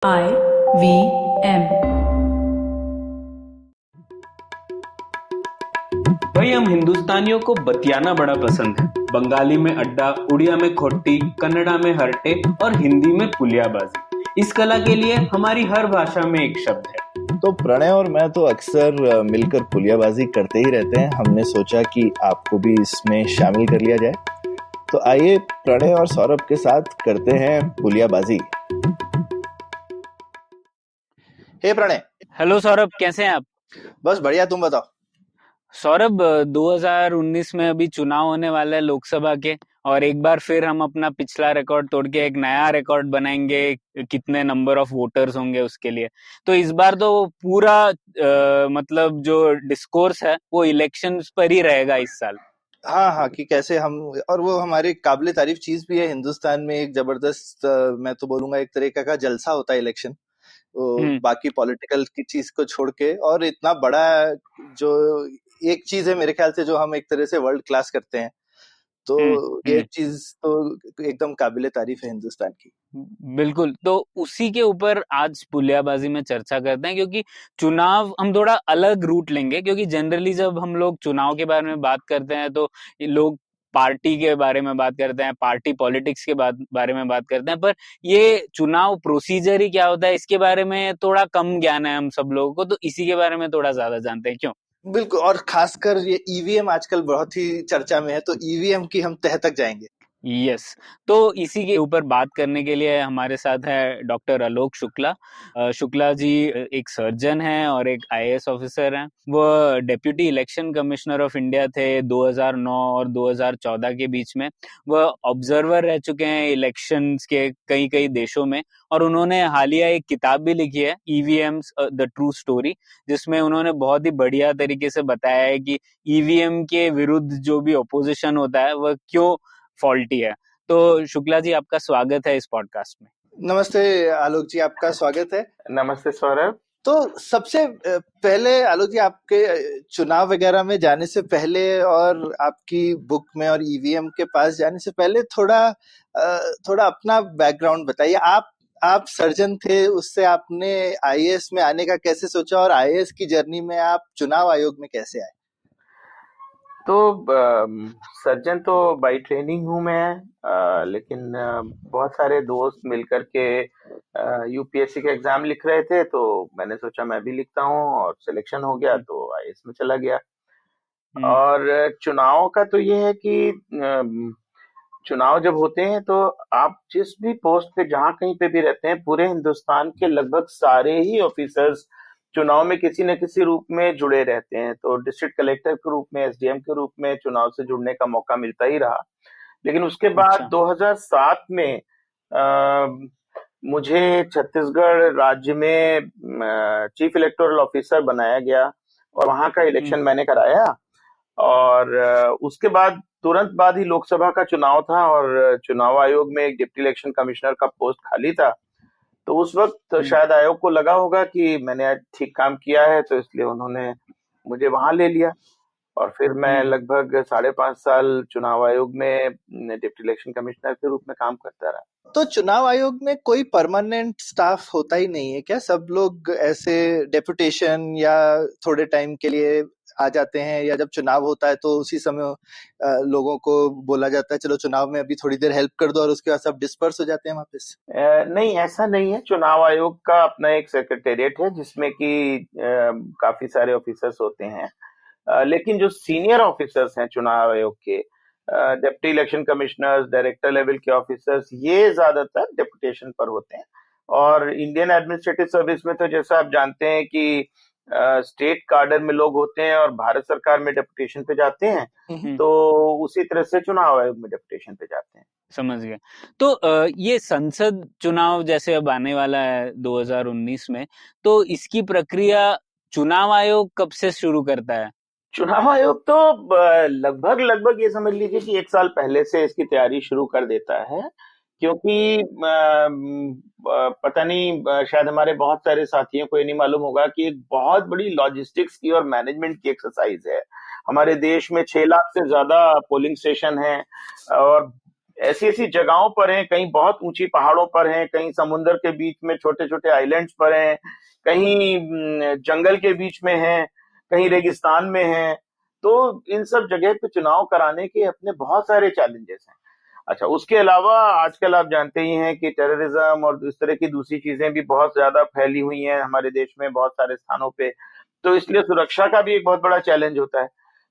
IVM। भाई हम हिंदुस्तानियों को बतियाना बड़ा पसंद है। बंगाली में अड्डा, उड़िया में खोट्टी, कन्नड़ा में हरटे और हिंदी में पुलियाबाजी। इस कला के लिए हमारी हर भाषा में एक शब्द है। तो प्रणय और मैं तो अक्सर मिलकर पुलियाबाजी करते ही रहते हैं। हमने सोचा कि आपको भी इसमें शामिल कर लिया जाए। तो आइए प्रणय और सौरभ के साथ करते हैं पुलियाबाजी। हे प्रणय। हेलो सौरभ, कैसे हैं आप? बस बढ़िया, तुम बताओ। सौरभ, 2019 में अभी चुनाव होने वाला है लोकसभा के, और एक बार फिर हम अपना पिछला रिकॉर्ड तोड़ के एक नया रिकॉर्ड बनाएंगे। कितने नंबर ऑफ वोटर्स होंगे उसके लिए। तो इस बार तो पूरा मतलब जो डिस्कोर्स है वो इलेक्शंस पर ही रहेगा इस साल। हाँ हाँ, कि कैसे हम, और वो हमारे काबिले तारीफ चीज भी है। हिंदुस्तान में एक जबरदस्त मैं तो बोलूंगा एक तरीके का जलसा होता है इलेक्शन, वो बाकी पॉलिटिकल की चीज को छोड़ के। और इतना बड़ा जो एक चीज है मेरे ख्याल से जो हम एक तरह से वर्ल्ड क्लास करते हैं, तो ये चीज तो एकदम काबिले तारीफ है हिंदुस्तान की। बिल्कुल, तो उसी के ऊपर आज पुलियाबाजी में चर्चा करते हैं, क्योंकि चुनाव हम थोड़ा अलग रूट लेंगे। क्योंकि जनरली जब हम लोग चुनाव के बारे में बात करते हैं तो लोग पार्टी के बारे में बात करते हैं, पार्टी पॉलिटिक्स के बारे में बात करते हैं, पर ये चुनाव प्रोसीजर ही क्या होता है इसके बारे में थोड़ा कम ज्ञान है हम सब लोगों को। तो इसी के बारे में थोड़ा ज्यादा जानते हैं, क्यों? बिल्कुल, और खासकर ये ईवीएम आजकल बहुत ही चर्चा में है, तो ईवीएम की हम तह तक जाएंगे। यस, तो इसी के ऊपर बात करने के लिए हमारे साथ है डॉक्टर आलोक शुक्ला। शुक्ला जी एक सर्जन हैं और एक आईएएस ऑफिसर हैं। वो deputy election commissioner of India थे 2009 और 2014 के बीच में। वह ऑब्जर्वर रह चुके हैं इलेक्शंस के कई कई देशों में, और उन्होंने हालिया एक किताब भी लिखी है, ईवीएम्स द ट्रू स्टोरी, जिसमें उन्होंने बहुत ही बढ़िया तरीके से बताया है कि ईवीएम के विरुद्ध जो भी ऑपोजिशन होता है वह क्यों फॉल्टी है। तो शुक्ला जी, आपका स्वागत है इस पॉडकास्ट में। नमस्ते आलोक जी, आपका स्वागत है। नमस्ते सौरभ। तो सबसे पहले आलोक जी, आपके चुनाव वगैरह में जाने से पहले और आपकी बुक में और ईवीएम के पास जाने से पहले थोड़ा अपना बैकग्राउंड बताइए। आप सर्जन थे, उससे आपने आईएएस में आने का कैसे सोचा, और आईएएस की जर्नी में आप चुनाव आयोग में कैसे आए? तो सर्जन तो बाई ट्रेनिंग हूँ मैं, लेकिन बहुत सारे दोस्त मिलकर के यूपीएससी के एग्जाम लिख रहे थे, तो मैंने सोचा मैं भी लिखता हूँ, और सिलेक्शन हो गया तो आईएएस में चला गया। और चुनाव का तो ये है कि चुनाव जब होते हैं तो आप जिस भी पोस्ट पे जहां कहीं पे भी रहते हैं, पूरे हिंदुस्तान के लगभग सारे ही ऑफिसर्स चुनाव में किसी न किसी रूप में जुड़े रहते हैं। तो डिस्ट्रिक्ट कलेक्टर के रूप में, एसडीएम के रूप में चुनाव से जुड़ने का मौका मिलता ही रहा। लेकिन उसके बाद 2007 में मुझे छत्तीसगढ़ राज्य में चीफ इलेक्टोरल ऑफिसर बनाया गया, और वहां का इलेक्शन मैंने कराया। और उसके बाद तुरंत बाद ही लोकसभा का चुनाव था, और चुनाव आयोग में एक डिप्टी इलेक्शन कमिश्नर का पोस्ट खाली था। तो उस वक्त शायद आयोग को लगा होगा कि मैंने आज ठीक काम किया है, तो इसलिए उन्होंने मुझे वहां ले लिया। और फिर मैं लगभग 5.5 साल चुनाव आयोग में डिप्टी इलेक्शन कमिश्नर के रूप में काम करता रहा। तो चुनाव आयोग में कोई परमानेंट स्टाफ होता ही नहीं है क्या? सब लोग ऐसे डेपुटेशन या थोड़े टाइम के लिए आ जाते हैं, या जब चुनाव होता है तो उसी समय लोगों को बोला जाता है चलो चुनाव में अभी थोड़ी देर हेल्प कर दो, और उसके बाद सब डिस्पर्स हो जाते हैं वापस? नहीं, ऐसा नहीं है। चुनाव आयोग का अपना एक सेक्रेटेरिएट है जिसमें कि काफी सारे ऑफिसर्स होते हैं। लेकिन जो सीनियर ऑफिसर्स हैं चुनाव आयोग के, deputy election commissioners, director level के ऑफिसर्स, ये ज्यादातर डेपुटेशन पर होते हैं। और इंडियन एडमिनिस्ट्रेटिव सर्विस में तो जैसा आप जानते हैं कि स्टेट कार्डर में लोग होते हैं और भारत सरकार में डेपुटेशन पे जाते हैं, तो उसी तरह से चुनाव आयोग में डेपुटेशन पे जाते हैं। समझ गया। तो ये संसद चुनाव जैसे अब आने वाला है 2019 में, तो इसकी प्रक्रिया चुनाव आयोग कब से शुरू करता है? चुनाव आयोग तो लगभग ये समझ लीजिए कि 1 साल पहले से इसकी तैयारी शुरू कर देता है। क्योंकि पता नहीं, शायद हमारे बहुत सारे साथियों को ये नहीं मालूम होगा कि एक बहुत बड़ी लॉजिस्टिक्स की और मैनेजमेंट की एक्सरसाइज है। हमारे देश में 6 लाख से ज्यादा पोलिंग स्टेशन हैं, और ऐसी ऐसी जगहों पर हैं, कहीं बहुत ऊंची पहाड़ों पर हैं, कहीं समुद्र के बीच में छोटे छोटे आइलैंड्स पर हैं, कहीं जंगल के बीच में हैं, कहीं रेगिस्तान में हैं। तो इन सब जगह पे चुनाव कराने के अपने बहुत सारे चैलेंजेस हैं। अच्छा, उसके अलावा आजकल आप जानते ही हैं कि टेररिज्म और इस तरह की दूसरी चीजें भी बहुत ज्यादा फैली हुई हैं हमारे देश में बहुत सारे स्थानों पे। तो इसलिए सुरक्षा का भी एक बहुत बड़ा चैलेंज होता है।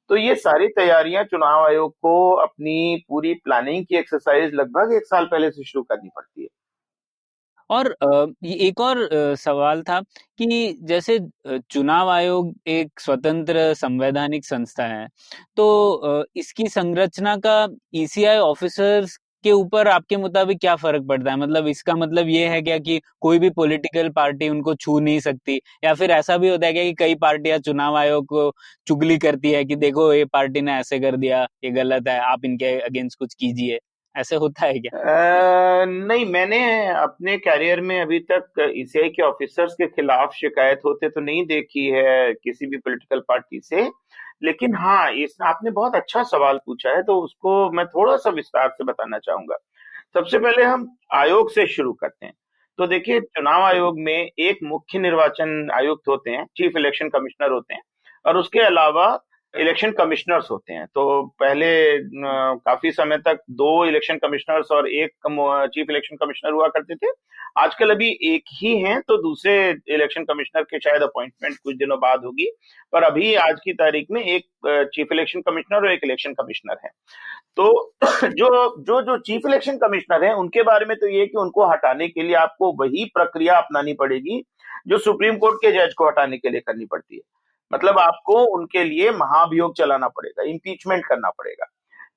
तो ये सारी तैयारियां चुनाव आयोग को अपनी पूरी प्लानिंग की एक्सरसाइज लगभग 1 साल पहले से शुरू करनी पड़ती है। और ये एक और सवाल था कि जैसे चुनाव आयोग एक स्वतंत्र संवैधानिक संस्था है, तो इसकी संरचना का ईसीआई ऑफिसर्स के ऊपर आपके मुताबिक क्या फर्क पड़ता है? मतलब इसका मतलब ये है क्या कि कोई भी पॉलिटिकल पार्टी उनको छू नहीं सकती, या फिर ऐसा भी होता है क्या कि कई पार्टियां चुनाव आयोग को चुगली करती है कि देखो ये पार्टी ने ऐसे कर दिया, ये गलत है, आप इनके अगेंस्ट कुछ कीजिए, ऐसे होता है क्या? नहीं, मैंने अपने कैरियर में अभी तक ईसीआई के ऑफिसर्स के खिलाफ शिकायत होते तो नहीं देखी है किसी भी पॉलिटिकल पार्टी से। लेकिन हाँ, इस आपने बहुत अच्छा सवाल पूछा है, तो उसको मैं थोड़ा सा विस्तार से बताना चाहूंगा। सबसे पहले हम आयोग से शुरू करते हैं। तो देखिए, चुनाव आयोग में एक मुख्य निर्वाचन आयुक्त होते हैं, चीफ इलेक्शन कमिश्नर होते हैं, और उसके अलावा इलेक्शन कमिश्नर्स होते हैं। तो पहले काफी समय तक 2 इलेक्शन कमिश्नर्स और एक चीफ इलेक्शन कमिश्नर हुआ करते थे। आजकल अभी एक ही हैं, तो दूसरे इलेक्शन कमिश्नर के शायद अपॉइंटमेंट कुछ दिनों बाद होगी। पर अभी आज की तारीख में एक चीफ इलेक्शन कमिश्नर और एक इलेक्शन कमिश्नर है। तो जो जो जो चीफ इलेक्शन कमिश्नर हैं, उनके बारे में तो ये है कि उनको हटाने के लिए आपको वही प्रक्रिया अपनानी पड़ेगी जो सुप्रीम कोर्ट के जज को हटाने के लिए करनी पड़ती है। मतलब आपको उनके लिए महाभियोग चलाना पड़ेगा, इम्पीचमेंट करना पड़ेगा।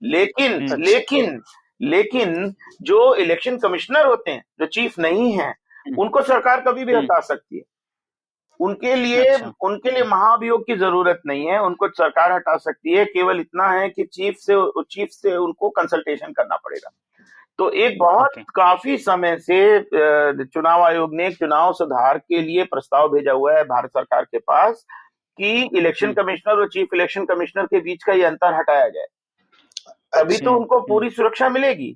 लेकिन लेकिन लेकिन जो इलेक्शन कमिश्नर होते हैं, जो चीफ नहीं है, उनको सरकार कभी भी हटा सकती है। उनके लिए अच्छा। उनके लिए महाभियोग की जरूरत नहीं है, उनको सरकार हटा सकती है। केवल इतना है कि चीफ से उनको कंसल्टेशन करना पड़ेगा। तो एक बहुत ओके। काफी समय से चुनाव आयोग ने एक चुनाव सुधार के लिए प्रस्ताव भेजा हुआ है भारत सरकार के पास कि इलेक्शन कमिश्नर और चीफ इलेक्शन कमिश्नर के बीच का ये अंतर हटाया जाए, तभी तो उनको पूरी सुरक्षा मिलेगी।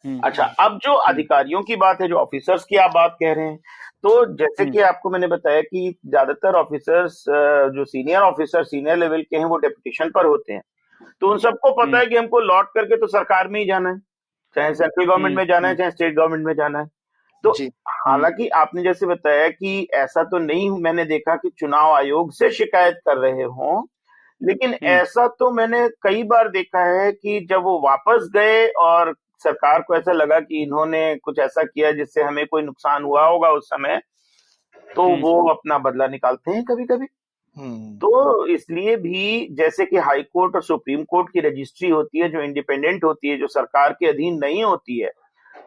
अच्छा, अब जो अधिकारियों की बात है, जो ऑफिसर्स की आप बात कह रहे हैं, तो जैसे कि आपको मैंने बताया कि ज्यादातर ऑफिसर्स, जो सीनियर ऑफिसर सीनियर लेवल के हैं, वो डेपुटेशन पर होते हैं। तो उन सबको पता है कि हमको लौट करके तो सरकार में ही जाना है, चाहे सेंट्रल गवर्नमेंट में जाना है, चाहे स्टेट गवर्नमेंट में जाना है। तो हालांकि आपने जैसे बताया कि ऐसा तो नहीं मैंने देखा कि चुनाव आयोग से शिकायत कर रहे हों, लेकिन ऐसा तो मैंने कई बार देखा है कि जब वो वापस गए और सरकार को ऐसा लगा कि इन्होंने कुछ ऐसा किया जिससे हमें कोई नुकसान हुआ होगा उस समय, तो वो अपना बदला निकालते हैं कभी कभी। तो इसलिए भी जैसे कि हाई कोर्ट और सुप्रीम कोर्ट की रजिस्ट्री होती है जो इंडिपेंडेंट होती है, जो सरकार के अधीन नहीं होती है,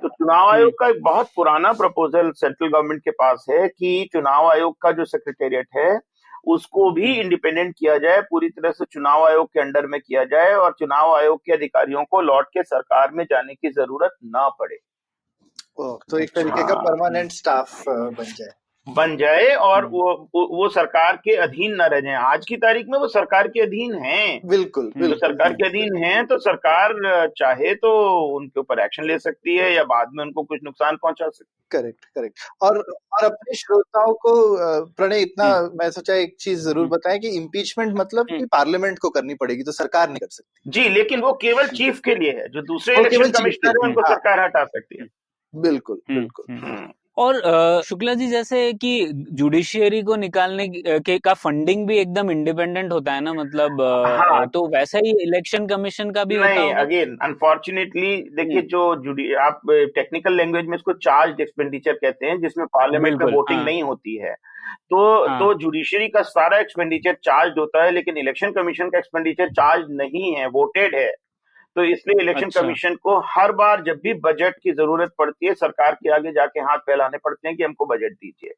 तो चुनाव आयोग का एक बहुत पुराना प्रपोजल सेंट्रल गवर्नमेंट के पास है कि चुनाव आयोग का जो सेक्रेटेरिएट है उसको भी इंडिपेंडेंट किया जाए, पूरी तरह से चुनाव आयोग के अंडर में किया जाए, और चुनाव आयोग के अधिकारियों को लौट के सरकार में जाने की जरूरत ना पड़े। तो एक तरीके का परमानेंट स्टाफ बन जाए और वो सरकार के अधीन न रह जाए। आज की तारीख में वो सरकार के अधीन हैं, बिल्कुल तो सरकार के अधीन हैं, तो सरकार चाहे तो उनके ऊपर एक्शन ले सकती है या बाद में उनको कुछ नुकसान पहुंचा सकती है। करेक्ट। और अपने श्रोताओं को प्रणय इतना मैं सोचा एक चीज जरूर बताएं कि इम्पीचमेंट मतलब कि पार्लियामेंट को करनी पड़ेगी, तो सरकार नहीं कर सकती। जी, लेकिन वो केवल चीफ के लिए है, जो दूसरे इलेक्शन कमिश्नर है उनको सरकार हटा सकती है। बिल्कुल। और शुक्ला जी, जैसे कि जुडिशियरी को निकालने के का फंडिंग भी एकदम इंडिपेंडेंट होता है ना, मतलब हाँ, तो वैसा ही इलेक्शन कमिशन का भी होता नहीं, होगा? अगेन अनफॉर्चुनेटली देखिए, जो आप टेक्निकल लैंग्वेज में इसको चार्ज एक्सपेंडिचर कहते हैं, जिसमें पार्लियामेंट में वोटिंग नहीं होती है। तो जुडिशरी का सारा एक्सपेंडिचर चार्ज होता है, लेकिन इलेक्शन कमीशन का एक्सपेंडिचर चार्ज नहीं है, वोटेड है। तो इसलिए इलेक्शन कमीशन को हर बार जब भी बजट की जरूरत पड़ती है, सरकार के आगे जाके हाथ फैलाने पड़ते हैं कि हमको बजट दीजिए।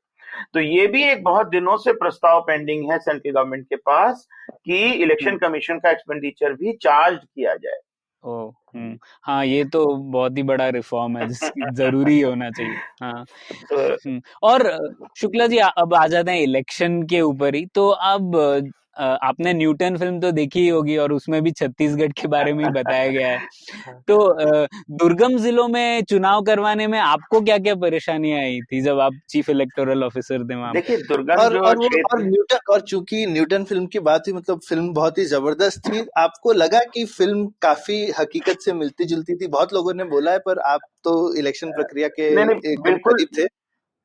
तो ये भी एक बहुत दिनों से प्रस्ताव पेंडिंग है सेंट्रल गवर्नमेंट के पास कि इलेक्शन कमीशन का एक्सपेंडिचर भी चार्ज किया जाए। हाँ, ये तो बहुत ही बड़ा रिफॉर्म है जिसकी जरूरी होना चाहिए। हाँ। और शुक्ला जी, अब आ जाते हैं इलेक्शन के ऊपर ही। तो अब आपने न्यूटन फिल्म तो देखी ही होगी और उसमें भी छत्तीसगढ़ के बारे में ही बताया गया है। तो दुर्गम जिलों में चुनाव करवाने में आपको क्या क्या परेशानियां आई थी जब आप चीफ इलेक्टोरल ऑफिसर थे वहां? देखिए दुर्गम जो और क्षेत्र, न्यूटन, और चूंकि न्यूटन फिल्म की बात हुई, मतलब फिल्म बहुत ही जबरदस्त थी। आपको लगा कि फिल्म काफी हकीकत से मिलती जुलती थी? बहुत लोगों ने बोला है, पर आप तो इलेक्शन प्रक्रिया के नहीं नहीं, एकदम करीब थे।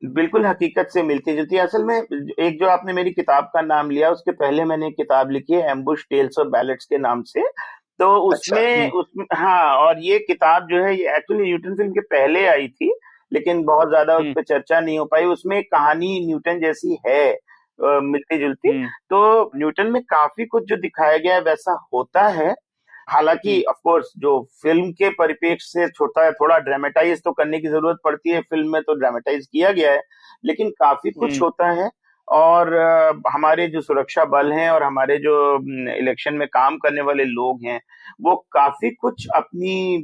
बिल्कुल हकीकत से मिलती जुलती है। असल में एक जो आपने मेरी किताब का नाम लिया, उसके पहले मैंने एक किताब लिखी है एम्बुश टेल्स ऑफ बैलेट्स के नाम से। तो अच्छा। उसमें हाँ, और ये किताब जो है ये एक्चुअली न्यूटन फिल्म के पहले आई थी, लेकिन बहुत ज्यादा उस पर चर्चा नहीं हो पाई। उसमें एक कहानी न्यूटन जैसी है, मिलती जुलती। तो न्यूटन में काफी कुछ जो दिखाया गया है वैसा होता है। हालांकि ऑफ कोर्स जो फिल्म के परिप्रेक्ष्य से छोटा है, थोड़ा ड्रामेटाइज तो करने की जरूरत पड़ती है, फिल्म में तो ड्रामेटाइज किया गया है, लेकिन काफी कुछ होता है। और हमारे जो सुरक्षा बल हैं और हमारे जो इलेक्शन में काम करने वाले लोग हैं, वो काफी कुछ अपनी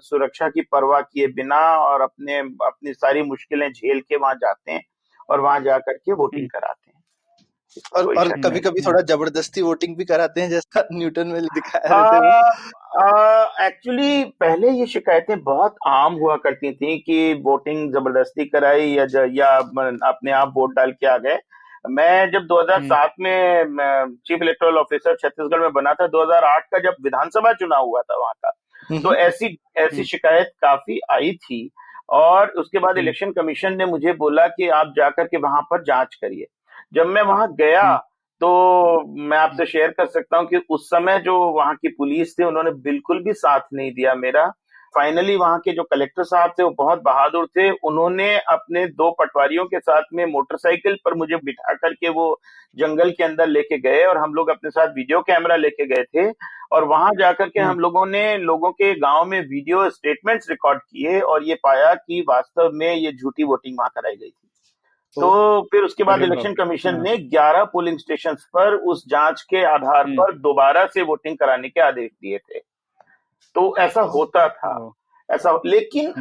सुरक्षा की परवाह किए बिना और अपने अपनी सारी मुश्किलें झेल के वहां जाते हैं और वहां जाकर के वोटिंग कराते हैं। और कभी कभी थोड़ा जबरदस्ती वोटिंग भी कराते हैं, जैसा न्यूटन में दिखाया रहते वो। एक्चुअली पहले ये शिकायतें बहुत आम हुआ करती थी कि वोटिंग जबरदस्ती कराई या अपने आप वोट डाल के आ गए। मैं जब 2007 में चीफ इलेक्टोरल ऑफिसर छत्तीसगढ़ में बना था, 2008 का जब विधानसभा चुनाव हुआ था वहां का, तो ऐसी ऐसी शिकायत काफी आई थी। और उसके बाद इलेक्शन कमीशन ने मुझे बोला कि आप जाकर के वहां पर जांच करिए। जब मैं वहां गया तो मैं आपसे शेयर कर सकता हूं कि उस समय जो वहां की पुलिस थी, उन्होंने बिल्कुल भी साथ नहीं दिया मेरा। फाइनली वहां के जो कलेक्टर साहब थे वो बहुत बहादुर थे, उन्होंने अपने दो पटवारियों के साथ में मोटरसाइकिल पर मुझे बिठा करके वो जंगल के अंदर लेके गए और हम लोग अपने साथ वीडियो कैमरा लेके गए थे। और वहां जाकर के हम लोगों ने लोगों के गांव में वीडियो स्टेटमेंट्स रिकॉर्ड किए और ये पाया कि वास्तव में ये झूठी वोटिंग वहां कराई गई थी। तो फिर उसके बाद इलेक्शन कमीशन ने 11 पोलिंग स्टेशन पर उस जांच के आधार पर दोबारा से वोटिंग कराने के आदेश दिए थे। तो ऐसा होता था, ऐसा। लेकिन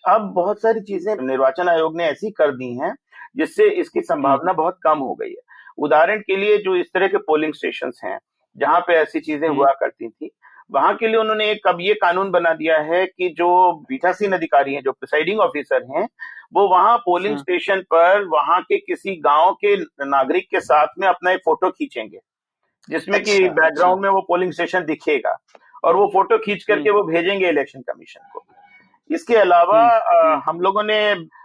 अब बहुत सारी चीजें निर्वाचन आयोग ने ऐसी कर दी हैं जिससे इसकी संभावना बहुत कम हो गई है। उदाहरण के लिए जो इस तरह के पोलिंग स्टेशन हैं जहां पे ऐसी चीजें हुआ करती थी, वहां के लिए उन्होंने एक अब ये कानून बना दिया है कि जो पीठासीन अधिकारी हैं, जो प्रिसाइडिंग ऑफिसर हैं, वो वहां पोलिंग स्टेशन पर वहां के किसी गांव के नागरिक के साथ में अपना एक फोटो खींचेंगे, जिसमें कि बैकग्राउंड में वो पोलिंग स्टेशन दिखेगा, और वो फोटो खींच करके वो भेजेंगे इलेक्शन कमीशन को। इसके अलावा हम लोगों ने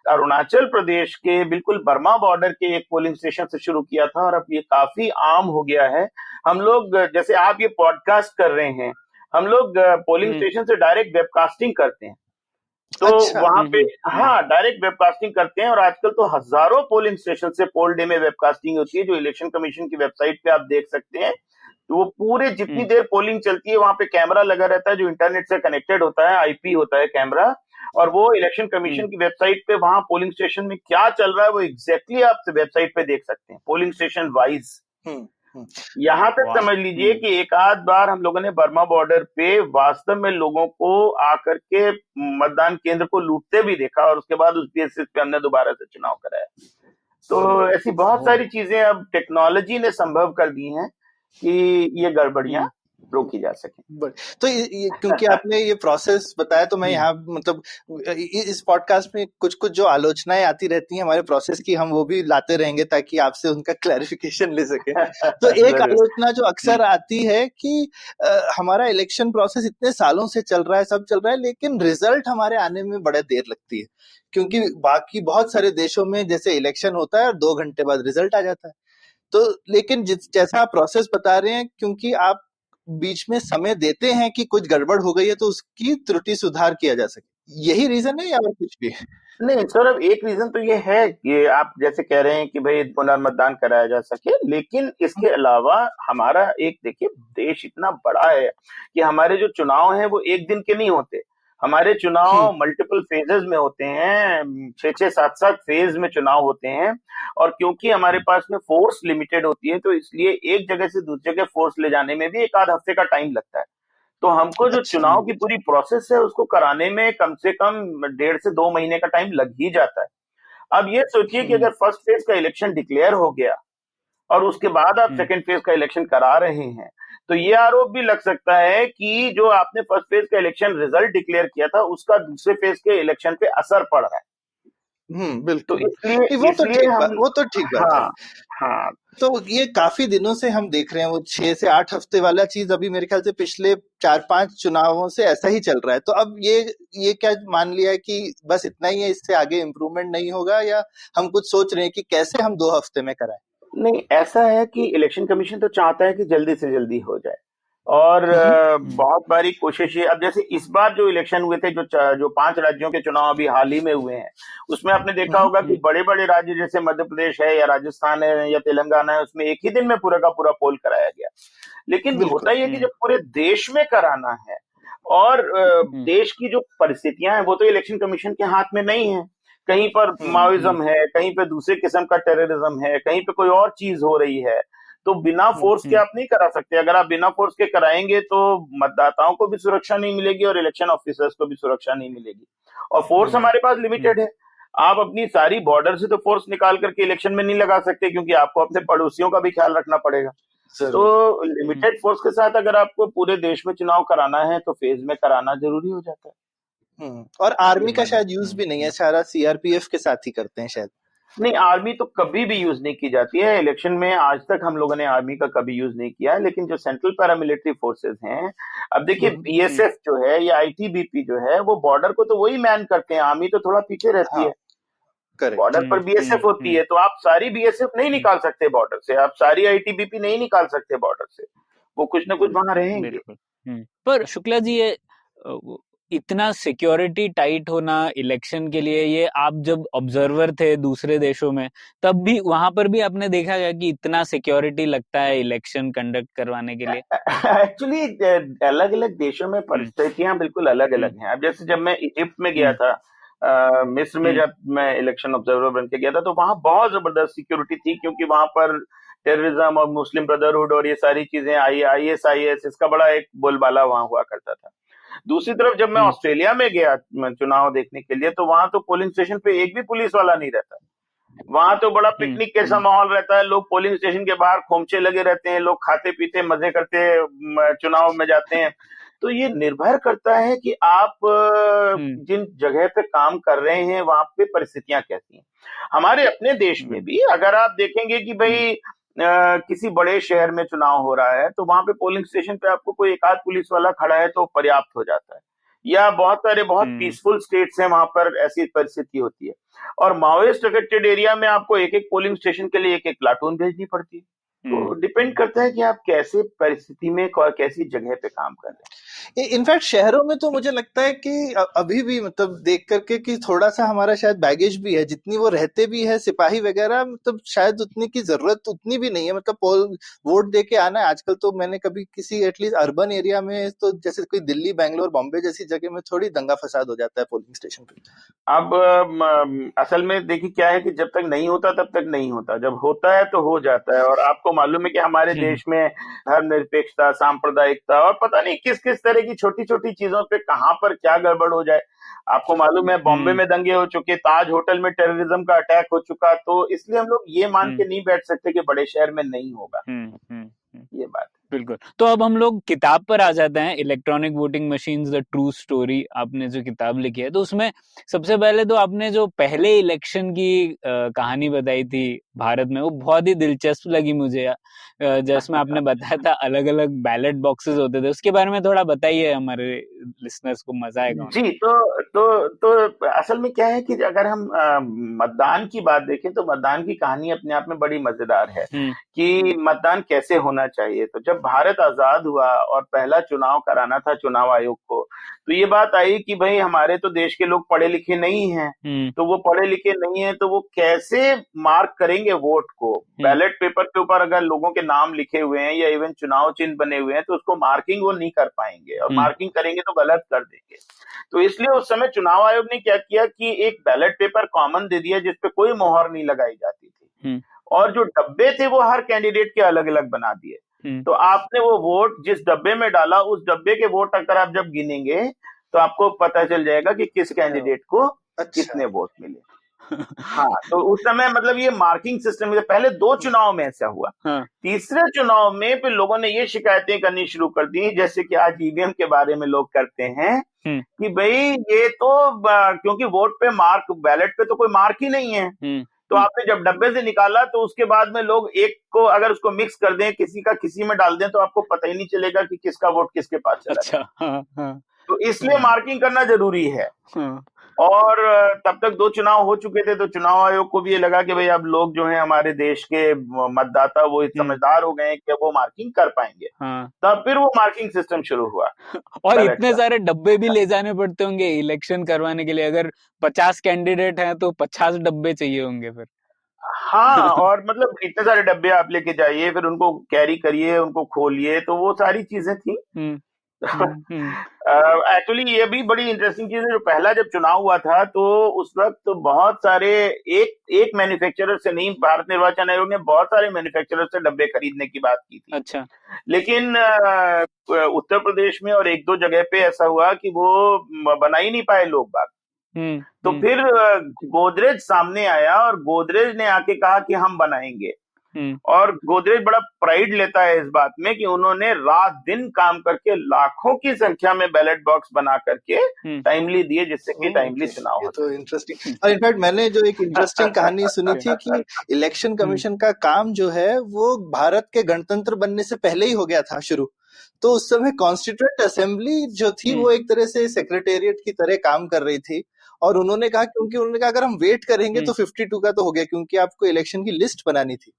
अरुणाचल प्रदेश के बिल्कुल बर्मा बॉर्डर के एक पोलिंग स्टेशन से शुरू किया था, और अब ये काफी आम हो गया है। हम लोग, जैसे आप ये पॉडकास्ट कर रहे हैं, हम लोग पोलिंग स्टेशन से डायरेक्ट वेबकास्टिंग करते हैं। तो वहां पे हाँ, डायरेक्ट वेबकास्टिंग करते हैं। और आजकल तो हजारों पोलिंग स्टेशन से पोल डे में वेबकास्टिंग होती है, जो इलेक्शन कमीशन की वेबसाइट पे आप देख सकते हैं। तो वो पूरे जितनी देर पोलिंग चलती है, वहां पे कैमरा लगा रहता है जो इंटरनेट से कनेक्टेड होता है, आईपी होता है कैमरा, और वो इलेक्शन कमीशन की वेबसाइट पे वहां पोलिंग स्टेशन में क्या चल रहा है वो एग्जैक्टली आप वेबसाइट पे देख सकते हैं, पोलिंग स्टेशन वाइज। यहाँ तक समझ लीजिए कि एक आध बार हम लोगों ने बर्मा बॉर्डर पे वास्तव में लोगों को आकर के मतदान केंद्र को लूटते भी देखा, और उसके बाद उस बेसिस पे हमने दोबारा से चुनाव कराया। तो ऐसी बहुत सारी चीजें अब टेक्नोलॉजी ने संभव कर दी हैं कि ये गड़बड़ियां रोकी जा सके। तो क्योंकि आपने ये प्रोसेस बताया, तो मैं यहाँ मतलब इस पॉडकास्ट में कुछ कुछ जो आलोचनाएं आती रहती हैं हमारे प्रोसेस की, हम वो भी लाते रहेंगे ताकि आपसे उनका क्लैरिफिकेशन ले सके। तो एक आलोचना जो अक्सर आती है कि हमारा इलेक्शन प्रोसेस इतने सालों से चल रहा है, सब चल रहा है, लेकिन रिजल्ट हमारे आने में बड़ा देर लगती है, क्योंकि बाकी बहुत सारे देशों में जैसे इलेक्शन होता है और 2 घंटे बाद रिजल्ट आ जाता है। तो लेकिन जैसा आप प्रोसेस बता रहे हैं, क्योंकि आप बीच में समय देते हैं कि कुछ गड़बड़ हो गई है तो उसकी त्रुटि सुधार किया जा सके, यही रीजन है या और कुछ भी है? नहीं सर, एक रीजन तो ये है कि आप जैसे कह रहे हैं कि भाई पुनर्मतदान कराया जा सके, लेकिन इसके अलावा हमारा एक, देखिए, देश इतना बड़ा है कि हमारे जो चुनाव हैं वो एक दिन के नहीं होते। हमारे चुनाव मल्टीपल फेजेस में होते हैं, 6-6, 7-7 फेज में चुनाव होते हैं। और क्योंकि हमारे पास में फोर्स लिमिटेड होती है, तो इसलिए एक जगह से दूसरी जगह फोर्स ले जाने में भी एक आध हफ्ते का टाइम लगता है। तो हमको जो चुनाव की पूरी प्रोसेस है उसको कराने में कम से कम 1.5 से 2 महीने का टाइम लग ही जाता है। अब ये सोचिए कि अगर फर्स्ट फेज का इलेक्शन डिक्लेयर हो गया और उसके बाद आप सेकंड फेज का इलेक्शन करा रहे हैं, तो ये आरोप भी लग सकता है कि जो आपने फर्स्ट फेज का इलेक्शन रिजल्ट डिक्लेयर किया था उसका दूसरे फेज के इलेक्शन पे असर पड़ रहा है। तो बिल्कुल। इसलिए हम, वो तो ठीक बात है। हाँ हाँ, तो ये काफी दिनों से हम देख रहे हैं, वो 6 से 8 हफ्ते वाला चीज अभी मेरे ख्याल से पिछले 4-5 चुनावों से ऐसा ही चल रहा है। तो अब ये क्या मान लिया है कि बस इतना ही है, इससे आगे इम्प्रूवमेंट नहीं होगा, या हम कुछ सोच रहे हैं कि कैसे हम 2 हफ्ते में कराएं? नहीं, ऐसा है कि इलेक्शन कमीशन तो चाहता है कि जल्दी से जल्दी हो जाए, और बहुत बारी कोशिश ये, अब जैसे इस बार जो इलेक्शन हुए थे, जो 5 राज्यों के चुनाव अभी हाल ही में हुए हैं, उसमें आपने देखा होगा कि बड़े बड़े राज्य जैसे मध्य प्रदेश है या राजस्थान है या तेलंगाना है, उसमें एक ही दिन में पूरा का पूरा पोल कराया गया। लेकिन होता ही है कि जब पूरे देश में कराना है, और देश की जो परिस्थितियां हैं वो तो इलेक्शन कमीशन के हाथ में नहीं है। कहीं पर माओइज्म है, कहीं पे दूसरे किस्म का टेररिज्म है, कहीं पे कोई और चीज हो रही है, तो बिना फोर्स के आप नहीं करा सकते। अगर आप बिना फोर्स के कराएंगे तो मतदाताओं को भी सुरक्षा नहीं मिलेगी और इलेक्शन ऑफिसर्स को भी सुरक्षा नहीं मिलेगी। और फोर्स हमारे पास लिमिटेड है। आप अपनी सारी बॉर्डर से तो फोर्स निकाल करके इलेक्शन में नहीं लगा सकते, क्योंकि आपको अपने पड़ोसियों का भी ख्याल रखना पड़ेगा। तो लिमिटेड फोर्स के साथ अगर आपको पूरे देश में चुनाव कराना है तो फेज में कराना जरूरी हो जाता है। और आर्मी का शायद यूज भी नहीं है, सारा सीआरपीएफ के साथ ही करते हैं शायद। नहीं, आर्मी तो कभी भी यूज नहीं की जाती है इलेक्शन में। आज तक हम लोगों ने आर्मी का कभी यूज नहीं किया है। लेकिन जो सेंट्रल पैरामिलिट्री फोर्सेस हैं, अब देखिए बीएसएफ जो है या आईटीबीपी जो है, वो बॉर्डर को तो वही मैन करते हैं, आर्मी तो थोड़ा पीछे रहती है। बॉर्डर पर बीएसएफ होती है, तो आप सारी बीएसएफ नहीं निकाल सकते बॉर्डर से, आप सारी आईटीबीपी नहीं निकाल सकते बॉर्डर से, वो कुछ ना कुछ वहां रहेंगे। पर शुक्ला जी, ये इतना सिक्योरिटी टाइट होना इलेक्शन के लिए, ये आप जब ऑब्जर्वर थे दूसरे देशों में, तब भी वहां पर भी आपने देखा गया कि इतना सिक्योरिटी लगता है इलेक्शन कंडक्ट करवाने के लिए? एक्चुअली अलग अलग देशों में परिस्थितियां बिल्कुल अलग अलग हैं। अब जैसे जब मैं इजिप्ट में गया था, मिस्र में जब मैं इलेक्शन ऑब्जर्वर बन के गया था, तो वहां बहुत जबरदस्त सिक्योरिटी थी, क्योंकि वहां पर टेररिज्म और मुस्लिम ब्रदरहुड और ये सारी चीजें, आईएसआईएस, इसका बड़ा एक बोलबाला वहां हुआ करता था। दूसरी तरफ जब मैं ऑस्ट्रेलिया में गया चुनाव देखने के लिए, तो वहां तो पोलिंग स्टेशन पे एक भी पुलिस वाला नहीं रहता। वहां तो बड़ा पिकनिक कैसा माहौल रहता है, लोग पोलिंग स्टेशन के बाहर खोमचे लगे रहते हैं, लोग खाते पीते मजे करते चुनाव में जाते हैं। तो ये निर्भर करता है कि आप जिन जगह पे काम कर रहे हैं वहां पे परिस्थितियां कैसी हैं। हमारे अपने देश में भी अगर आप देखेंगे कि भाई किसी बड़े शहर में चुनाव हो रहा है, तो वहां पे पोलिंग स्टेशन पे आपको कोई एक आध पुलिस वाला खड़ा है तो पर्याप्त हो जाता है। या बहुत सारे बहुत पीसफुल स्टेट्स हैं, वहां पर ऐसी परिस्थिति होती है। और माओइस्ट अफेक्टेड एरिया में आपको एक एक पोलिंग स्टेशन के लिए एक एक प्लाटून भेजनी पड़ती है। तो डिपेंड करता है कि आप कैसे परिस्थिति में कैसी जगह पे काम कर रहे हैं। इनफैक्ट शहरों में तो मुझे लगता है कि अभी भी मतलब देख करके कि थोड़ा सा हमारा शायद बैगेज भी है, जितनी वो रहते भी है सिपाही वगैरह, मतलब शायद उतनी की जरूरत उतनी भी नहीं है। मतलब वोट दे के आना है। आजकल तो मैंने कभी किसी एटलीस्ट अर्बन एरिया में, तो जैसे कोई दिल्ली, बैंगलोर, बॉम्बे जैसी जगह में थोड़ी दंगा फसाद हो जाता है पोलिंग स्टेशन पे। अब असल में देखिए क्या है कि जब तक नहीं होता तब तक नहीं होता, जब होता है तो हो जाता है। और आपको मालूम है कि हमारे देश में धर्मनिरपेक्षता, सांप्रदायिकता और पता नहीं किस किस तरह की छोटी छोटी चीजों पे कहां पर क्या गड़बड़ हो जाए। आपको मालूम है बॉम्बे में दंगे हो चुके, ताज होटल में टेररिज्म का अटैक हो चुका। तो इसलिए हम लोग ये मान के नहीं बैठ सकते कि बड़े शहर में नहीं होगा। ये बात बिल्कुल। तो अब हम लोग किताब पर आ जाते हैं, electronic voting machines the true story, आपने जो किताब लिखी है। तो उसमें सबसे पहले तो आपने जो पहले इलेक्शन की कहानी बताई थी भारत में, वो बहुत ही दिलचस्प लगी मुझे, जिसमें आपने बताया था अलग अलग बैलेट बॉक्सेस होते थे। उसके बारे में थोड़ा बताइए, हमारे लिसनर्स को मजा आएगा। जी, तो असल में क्या है कि अगर हम मतदान की बात देखें तो मतदान की कहानी अपने आप में बड़ी मजेदार है कि मतदान कैसे होना चाहिए। तो जब भारत आजाद हुआ और पहला चुनाव कराना था चुनाव आयोग को, तो ये बात आई कि भाई हमारे तो देश के लोग पढ़े लिखे नहीं हैं, तो वो पढ़े लिखे नहीं है तो वो कैसे मार्क करेंगे वोट को। बैलेट पेपर के ऊपर अगर लोगों के नाम लिखे हुए हैं या इवन चुनाव चिन्ह बने हुए हैं तो उसको मार्किंग वो नहीं कर पाएंगे, और मार्किंग करेंगे तो गलत कर देंगे। तो इसलिए उस समय चुनाव आयोग ने क्या किया कि एक बैलेट पेपर कॉमन दे दिया जिसपे कोई मोहर नहीं लगाई जाती थी, और जो डब्बे थे वो हर कैंडिडेट के अलग अलग बना दिए। तो आपने वो वोट जिस डब्बे में डाला, उस डब्बे के वोट अगर आप जब गिनेंगे तो आपको पता चल जाएगा कि किस कैंडिडेट को कितने वोट मिले। हाँ, तो उस समय मतलब ये मार्किंग सिस्टम, पहले 2 चुनाव में ऐसा हुआ। हाँ, तीसरे चुनाव में फिर लोगों ने ये शिकायतें करनी शुरू कर दी, जैसे कि आज ईवीएम के बारे में लोग करते हैं कि भाई ये तो क्योंकि वोट पे मार्क, बैलेट पे तो कोई मार्क ही नहीं है, तो आपने जब डब्बे से निकाला तो उसके बाद में लोग एक को अगर उसको मिक्स कर दें, किसी का किसी में डाल दें, तो आपको पता ही नहीं चलेगा कि किसका वोट किसके पास चला। अच्छा, हाँ, हाँ, तो इसलिए मार्किंग करना जरूरी है। हाँ, और तब तक 2 चुनाव हो चुके थे, तो चुनाव आयोग को भी ये लगा कि भाई अब लोग जो हैं हमारे देश के मतदाता वो समझदार हो गए हैं कि अब वो मार्किंग कर पाएंगे। हाँ। तब फिर वो मार्किंग सिस्टम शुरू हुआ। और बैलेट इतने का। सारे डब्बे भी ले जाने पड़ते होंगे इलेक्शन करवाने के लिए, अगर 50 कैंडिडेट हैं तो 50 डब्बे चाहिए होंगे फिर। हाँ, और मतलब इतने सारे डब्बे आप लेके जाइए, फिर उनको कैरी करिए, उनको खोलिए, तो वो सारी चीजें थी। एक्चुअली ये भी बड़ी इंटरेस्टिंग चीज है, जो पहला जब चुनाव हुआ था तो उस वक्त तो बहुत सारे, एक मैन्युफैक्चरर से नहीं, भारत निर्वाचन आयोग ने बहुत सारे मैन्युफैक्चरर से डब्बे खरीदने की बात की थी। अच्छा। लेकिन उत्तर प्रदेश में और 1-2 जगह पे ऐसा हुआ कि वो बना ही नहीं पाए लोग बाग। तो फिर गोदरेज सामने आया और गोदरेज ने आके कहा कि हम बनाएंगे। और गोदरेज बड़ा प्राइड लेता है इस बात में कि उन्होंने रात दिन काम करके लाखों की संख्या में बैलेट बॉक्स बना करके टाइमली दिए, जिससे कि टाइमली चुनाव हो। तो इंटरेस्टिंग। और इनफैक्ट मैंने जो एक इंटरेस्टिंग कहानी सुनी थी कि इलेक्शन कमीशन का काम जो है वो भारत के गणतंत्र बनने से पहले ही हो गया था शुरू। तो उस समय कॉन्स्टिट्यूएंट असेंबली जो थी वो एक तरह से सेक्रेटेरिएट की तरह काम कर रही थी। और उन्होंने कहा, क्योंकि उन्होंने कहा अगर हम वेट करेंगे तो 52 का तो हो गया, क्योंकि आपको इलेक्शन की लिस्ट बनानी थी।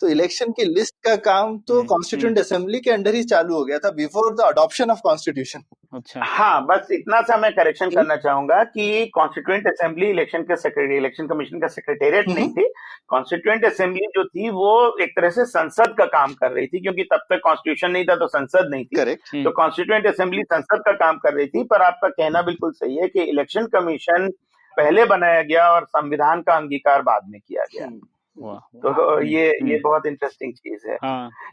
तो इलेक्शन की लिस्ट का काम तो कॉन्स्टिट्यूएंट असेंबली के अंडर ही चालू हो गया था, before the adoption of constitution. अच्छा। हाँ, बस इतना सा मैं करेक्शन करना चाहूंगा कि कॉन्स्टिट्यूएंट असेंबली इलेक्शन का सेक्रेटरी, इलेक्शन कमीशन का सेक्रेटेरिएट नहीं थी। कॉन्स्टिट्यूएंट असेंबली जो थी वो एक तरह से संसद का काम कर रही थी, क्योंकि तब तक कॉन्स्टिट्यूशन नहीं था तो संसद नहीं थी। करेक्ट। तो कॉन्स्टिट्यूएंट असेंबली संसद का काम कर रही थी। पर आपका कहना बिल्कुल सही है कि इलेक्शन कमीशन पहले बनाया गया और संविधान का अंगीकार बाद में किया गया। तो ये बहुत इंटरेस्टिंग चीज है।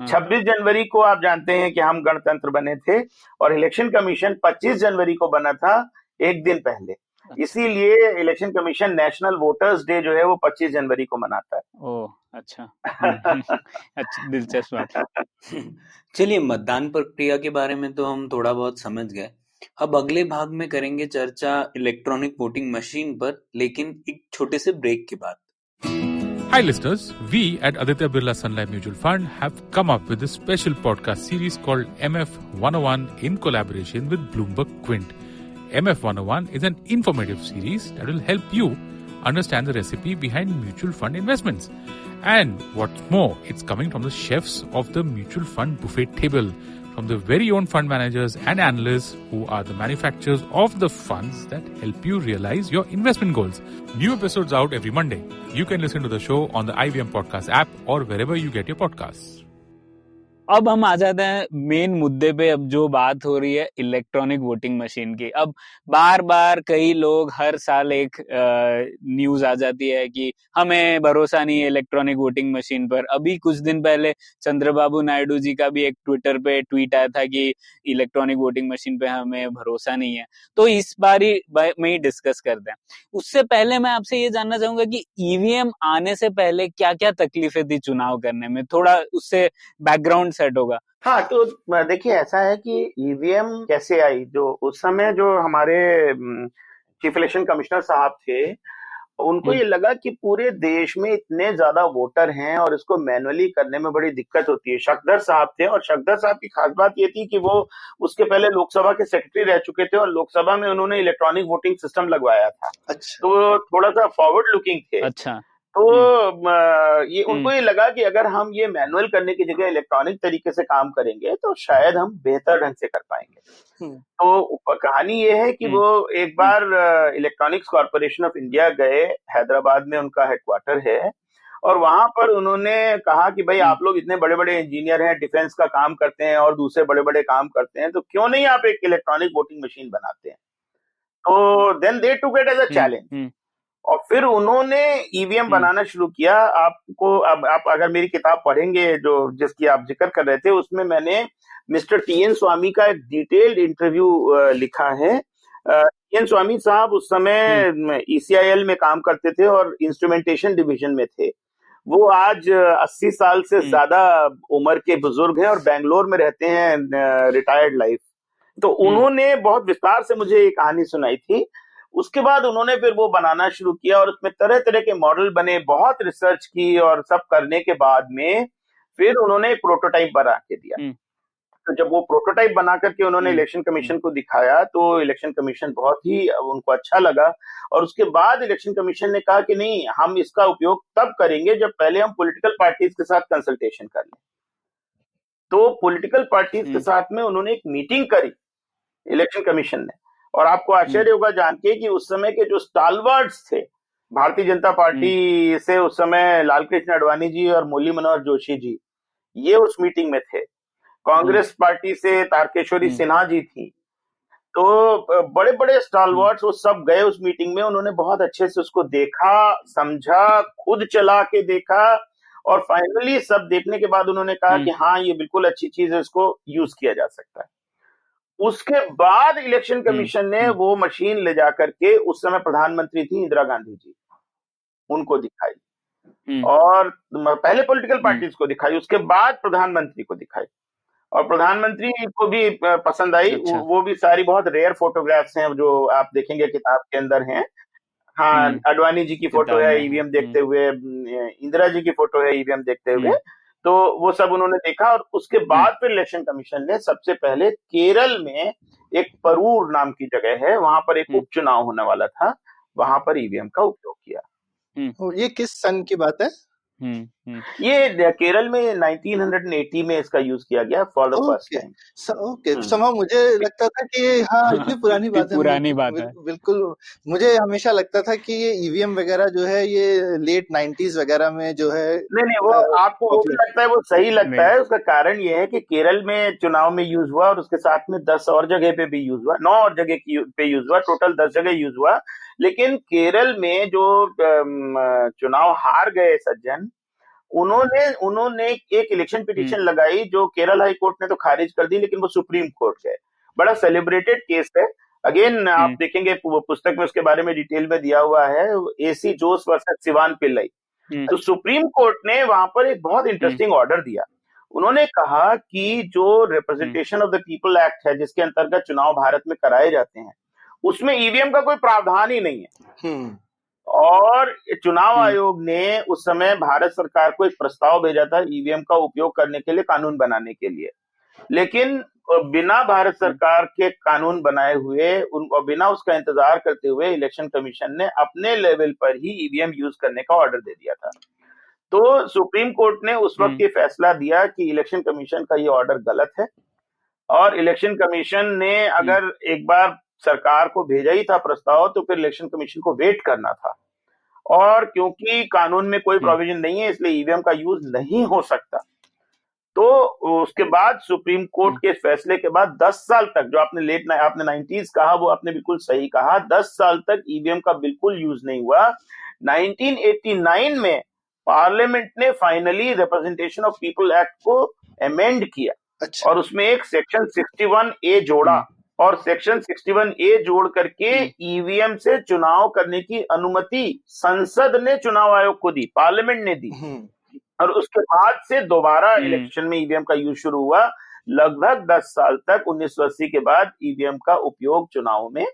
26 जनवरी को आप जानते हैं कि हम गणतंत्र बने थे, और इलेक्शन कमीशन 25 जनवरी को बना था, एक दिन पहले। इसीलिए election commission national voters day जो है वो 25 जनवरी को मनाता है। ओह, अच्छा। अच्छा, दिलचस्प बात। चलिए, मतदान प्रक्रिया के बारे में तो हम थोड़ा बहुत समझ गए। अब अगले भाग में करेंगे चर्चा इलेक्ट्रॉनिक वोटिंग मशीन पर, लेकिन एक छोटे से ब्रेक के बाद। Hi listeners, we at Aditya Birla Sun Life Mutual Fund have come up with a special podcast series called MF 101 in collaboration with Bloomberg Quint. MF 101 is an informative series that will help you understand the recipe behind mutual fund investments. And what's more, it's coming from the chefs of the mutual fund buffet table, from the very own fund managers and analysts who are the manufacturers of the funds that help you realize your investment goals. New episodes out every Monday. You can listen to the show on the IVM Podcast app or wherever you get your podcasts. अब हम आ जाते हैं main मुद्दे पे। अब जो बात हो रही है इलेक्ट्रॉनिक वोटिंग मशीन की, अब बार बार कई लोग हर साल एक न्यूज आ जाती है कि हमें भरोसा नहीं है इलेक्ट्रॉनिक वोटिंग मशीन पर। अभी कुछ दिन पहले चंद्रबाबू नायडू जी का भी एक ट्विटर पे ट्वीट आया था कि इलेक्ट्रॉनिक वोटिंग मशीन पे हमें भरोसा नहीं है। तो इस बारी में ही डिस्कस करते हैं। उससे पहले मैं आपसे ये जानना चाहूंगा कि ईवीएम आने से पहले क्या क्या तकलीफें थी चुनाव करने में, थोड़ा उससे बैकग्राउंड सेट होगा। हाँ, तो देखिए ऐसा है कि ईवीएम कैसे आई। जो उस समय जो हमारे चीफ इलेक्शन कमिश्नर साहब थे, उनको ये लगा कि पूरे देश में इतने ज्यादा वोटर हैं और इसको मैनुअली करने में बड़ी दिक्कत होती है। शक्दर साहब थे, और शक्दर साहब की खास बात ये थी कि वो उसके पहले लोकसभा के सेक्रेटरी रह चुके थे, और लोकसभा में उन्होंने इलेक्ट्रॉनिक वोटिंग सिस्टम लगवाया था। अच्छा। तो थोड़ा सा फॉरवर्ड लुकिंग थे। अच्छा। तो ये उनको ये लगा कि अगर हम ये मैनुअल करने की जगह इलेक्ट्रॉनिक तरीके से काम करेंगे तो शायद हम बेहतर ढंग से कर पाएंगे। तो कहानी ये है कि वो एक बार इलेक्ट्रॉनिक्स कॉर्पोरेशन ऑफ इंडिया गए, हैदराबाद में उनका हेडक्वार्टर है, और वहां पर उन्होंने कहा कि भाई आप लोग इतने बड़े बड़े इंजीनियर हैं, डिफेंस का काम करते हैं और दूसरे बड़े बड़े काम करते हैं, तो क्यों नहीं आप एक इलेक्ट्रॉनिक वोटिंग मशीन बनाते हैं। तो then they took it as a challenge, और फिर उन्होंने ईवीएम बनाना शुरू किया। आपको अब आप अगर मेरी किताब पढ़ेंगे जो जिसकी आप जिक्र कर रहे थे, उसमें मैंने मिस्टर टीएन स्वामी का एक डिटेल्ड इंटरव्यू लिखा है एन स्वामी साहब उस समय ईसीआईएल में काम करते थे और इंस्ट्रूमेंटेशन डिवीजन में थे। वो आज 80 साल से ज्यादा उम्र के बुजुर्ग हैं और बेंगलोर में रहते हैं, रिटायर्ड लाइफ। तो उन्होंने बहुत विस्तार से मुझे एक कहानी सुनाई थी। उसके बाद उन्होंने फिर वो बनाना शुरू किया और उसमें तरह तरह के मॉडल बने, बहुत रिसर्च की और सब करने के बाद में फिर उन्होंने एक प्रोटोटाइप बना के दिया। तो जब वो प्रोटोटाइप बना करके उन्होंने इलेक्शन कमीशन को दिखाया तो इलेक्शन कमीशन बहुत ही उनको अच्छा लगा और उसके बाद इलेक्शन कमीशन ने कहा कि नहीं, हम इसका उपयोग तब करेंगे जब पहले हम पॉलिटिकल पार्टीज के साथ कंसल्टेशन कर लें। तो पॉलिटिकल पार्टीज के साथ में उन्होंने एक मीटिंग करी इलेक्शन कमीशन ने, और आपको आश्चर्य होगा जान के कि उस समय के जो स्टालवर्ड्स थे भारतीय जनता पार्टी से, उस समय लालकृष्ण आडवाणी जी और मुरली मनोहर जोशी जी, ये उस मीटिंग में थे। कांग्रेस पार्टी से तारकेश्वरी सिन्हा जी थी। तो बड़े बड़े स्टालवर्ड्स वो सब गए उस मीटिंग में। उन्होंने बहुत अच्छे से उसको देखा, समझा, खुद चला के देखा और फाइनली सब देखने के बाद उन्होंने कहा कि हाँ, ये बिल्कुल अच्छी चीज है, इसको यूज किया जा सकता है। उसके बाद इलेक्शन कमीशन ने वो मशीन ले जाकर के, उस समय प्रधानमंत्री थी इंदिरा गांधी जी, उनको दिखाई और पहले पॉलिटिकल पार्टीज को दिखाई, उसके बाद प्रधानमंत्री को दिखाई और प्रधानमंत्री को भी पसंद आई। अच्छा। वो भी सारी बहुत रेयर फोटोग्राफ्स हैं जो आप देखेंगे किताब के अंदर हैं। हाँ, आडवाणी जी की फोटो है ईवीएम देखते हुए, इंदिरा जी की फोटो है ईवीएम देखते हुए। तो वो सब उन्होंने देखा और उसके बाद फिर इलेक्शन कमीशन ने सबसे पहले केरल में एक परूर नाम की जगह है, वहां पर एक उपचुनाव होने वाला था, वहां पर ईवीएम का उपयोग किया। ये किस सन की बात है? ये केरल में 1980 में इसका यूज किया गया for the first time. Okay, समझ मुझे लगता था कि हाँ इतनी पुरानी बात है। पुरानी बात है, बिल्कुल। मुझे हमेशा लगता था कि ये ईवीएम वगैरह जो है ये लेट 90s वगैरह में जो है। नहीं, वो आपको वो भी लगता है, वो सही लगता है। उसका कारण ये है कि केरल में चुनाव में यूज हुआ और उसके साथ में 10 और जगह पे भी यूज हुआ, 9 और जगह पे यूज हुआ, टोटल 10 जगह यूज हुआ। लेकिन केरल में जो चुनाव हार गए सज्जन, उन्होंने एक इलेक्शन पिटीशन लगाई जो केरल हाई कोर्ट ने तो खारिज कर दी, लेकिन वो सुप्रीम कोर्ट गए। बड़ा सेलिब्रेटेड केस है। अगेन आप देखेंगे पुस्तक में उसके बारे में डिटेल में दिया हुआ है, एसी जोस वर्सेस सिवान पिल्लई। तो सुप्रीम कोर्ट ने वहां पर एक बहुत इंटरेस्टिंग ऑर्डर दिया। उन्होंने कहा कि जो representation of the people act है, जिसके अंतर्गत चुनाव भारत में कराए जाते हैं, उसमें ईवीएम का कोई प्रावधान ही नहीं है। और चुनाव आयोग ने उस समय भारत सरकार को एक प्रस्ताव भेजा था ईवीएम का उपयोग करने के लिए, कानून बनाने के लिए। लेकिन बिना भारत सरकार के कानून बनाए हुए, बिना उसका इंतजार करते हुए इलेक्शन कमीशन ने अपने लेवल पर ही ईवीएम यूज करने का ऑर्डर दे दिया था। तो सुप्रीम कोर्ट ने उस वक्त ये फैसला दिया कि इलेक्शन कमीशन का ये ऑर्डर गलत है और इलेक्शन कमीशन ने अगर एक बार सरकार को भेजा ही था प्रस्ताव, तो फिर इलेक्शन कमीशन को वेट करना था। और क्योंकि कानून में कोई प्रोविजन नहीं है, इसलिए ईवीएम का यूज नहीं हो सकता। तो उसके बाद सुप्रीम कोर्ट के फैसले के बाद 10 साल तक, जो आपने 90s कहा, वो आपने बिल्कुल सही कहा, 10 साल तक ईवीएम का बिल्कुल यूज नहीं हुआ। 1989 में पार्लियामेंट ने finally representation of people act को अमेंड किया। अच्छा। और उसमें एक सेक्शन 61A जोड़ा और सेक्शन 61A जोड़ करके ईवीएम से चुनाव करने की अनुमति संसद ने चुनाव आयोग को दी, पार्लियामेंट ने दी। और उसके बाद से दोबारा इलेक्शन में ईवीएम का यूज शुरू हुआ। लगभग 10 साल तक 1980 के बाद ईवीएम का उपयोग चुनाव में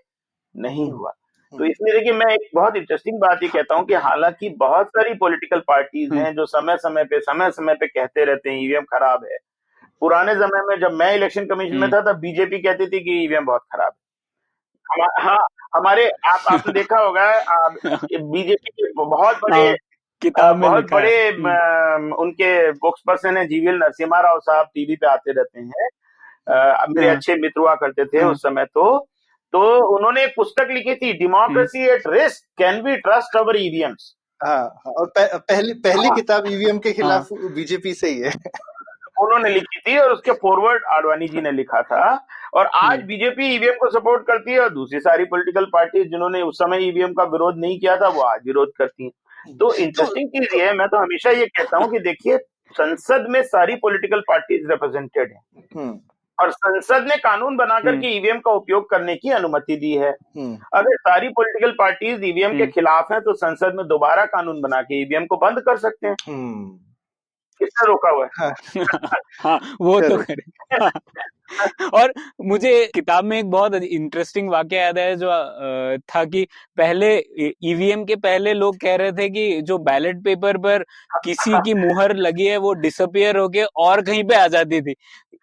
नहीं हुआ। तो इसलिए देखिए, मैं एक बहुत इंटरेस्टिंग बात ये कहता हूं कि हालांकि बहुत सारी पॉलिटिकल पार्टीज हैं जो समय समय पे कहते रहते हैं ईवीएम खराब है। पुराने समय में जब मैं इलेक्शन कमीशन में था तब बीजेपी कहती थी कि ईवीएम बहुत खराब है। हाँ, हमारे आपने देखा होगा बीजेपी के बहुत बड़े उनके स्पोक्स पर्सन है जीवीएल नरसिम्हा राव साहब, टीवी पे आते रहते हैं। मेरे अच्छे मित्र हुआ करते थे उस समय। तो उन्होंने एक पुस्तक लिखी थी, democracy at risk, can we trust our EVMs. और पहली किताब ईवीएम के खिलाफ बीजेपी से ही है। उन्होंने लिखी थी और उसके फॉरवर्ड आडवाणी जी ने लिखा था। और आज बीजेपी ईवीएम को सपोर्ट करती है और दूसरी सारी पॉलिटिकल पार्टी जिन्होंने उस समय ईवीएम का विरोध नहीं किया था वो आज विरोध करती हैं। तो इंटरेस्टिंग चीज ये है, मैं तो हमेशा ये कहता हूं कि देखिए, संसद में सारी पॉलिटिकल पार्टीज रिप्रेजेंटेड हैं। और संसद ने कानून बना करके ईवीएम का उपयोग करने की अनुमति दी है। अगर सारी पॉलिटिकल पार्टीज ईवीएम के खिलाफ हैं तो संसद में दोबारा कानून बना के ईवीएम को बंद कर सकते हैं। किसने रोका हुआ है? हाँ, वो तो करें। और मुझे किताब में एक बहुत इंटरेस्टिंग वाकया याद है जो था कि पहले ईवीएम के पहले लोग कह रहे थे कि जो बैलेट पेपर पर किसी की मुहर लगी है वो डिसअपियर होके और कहीं पे आ जाती थी।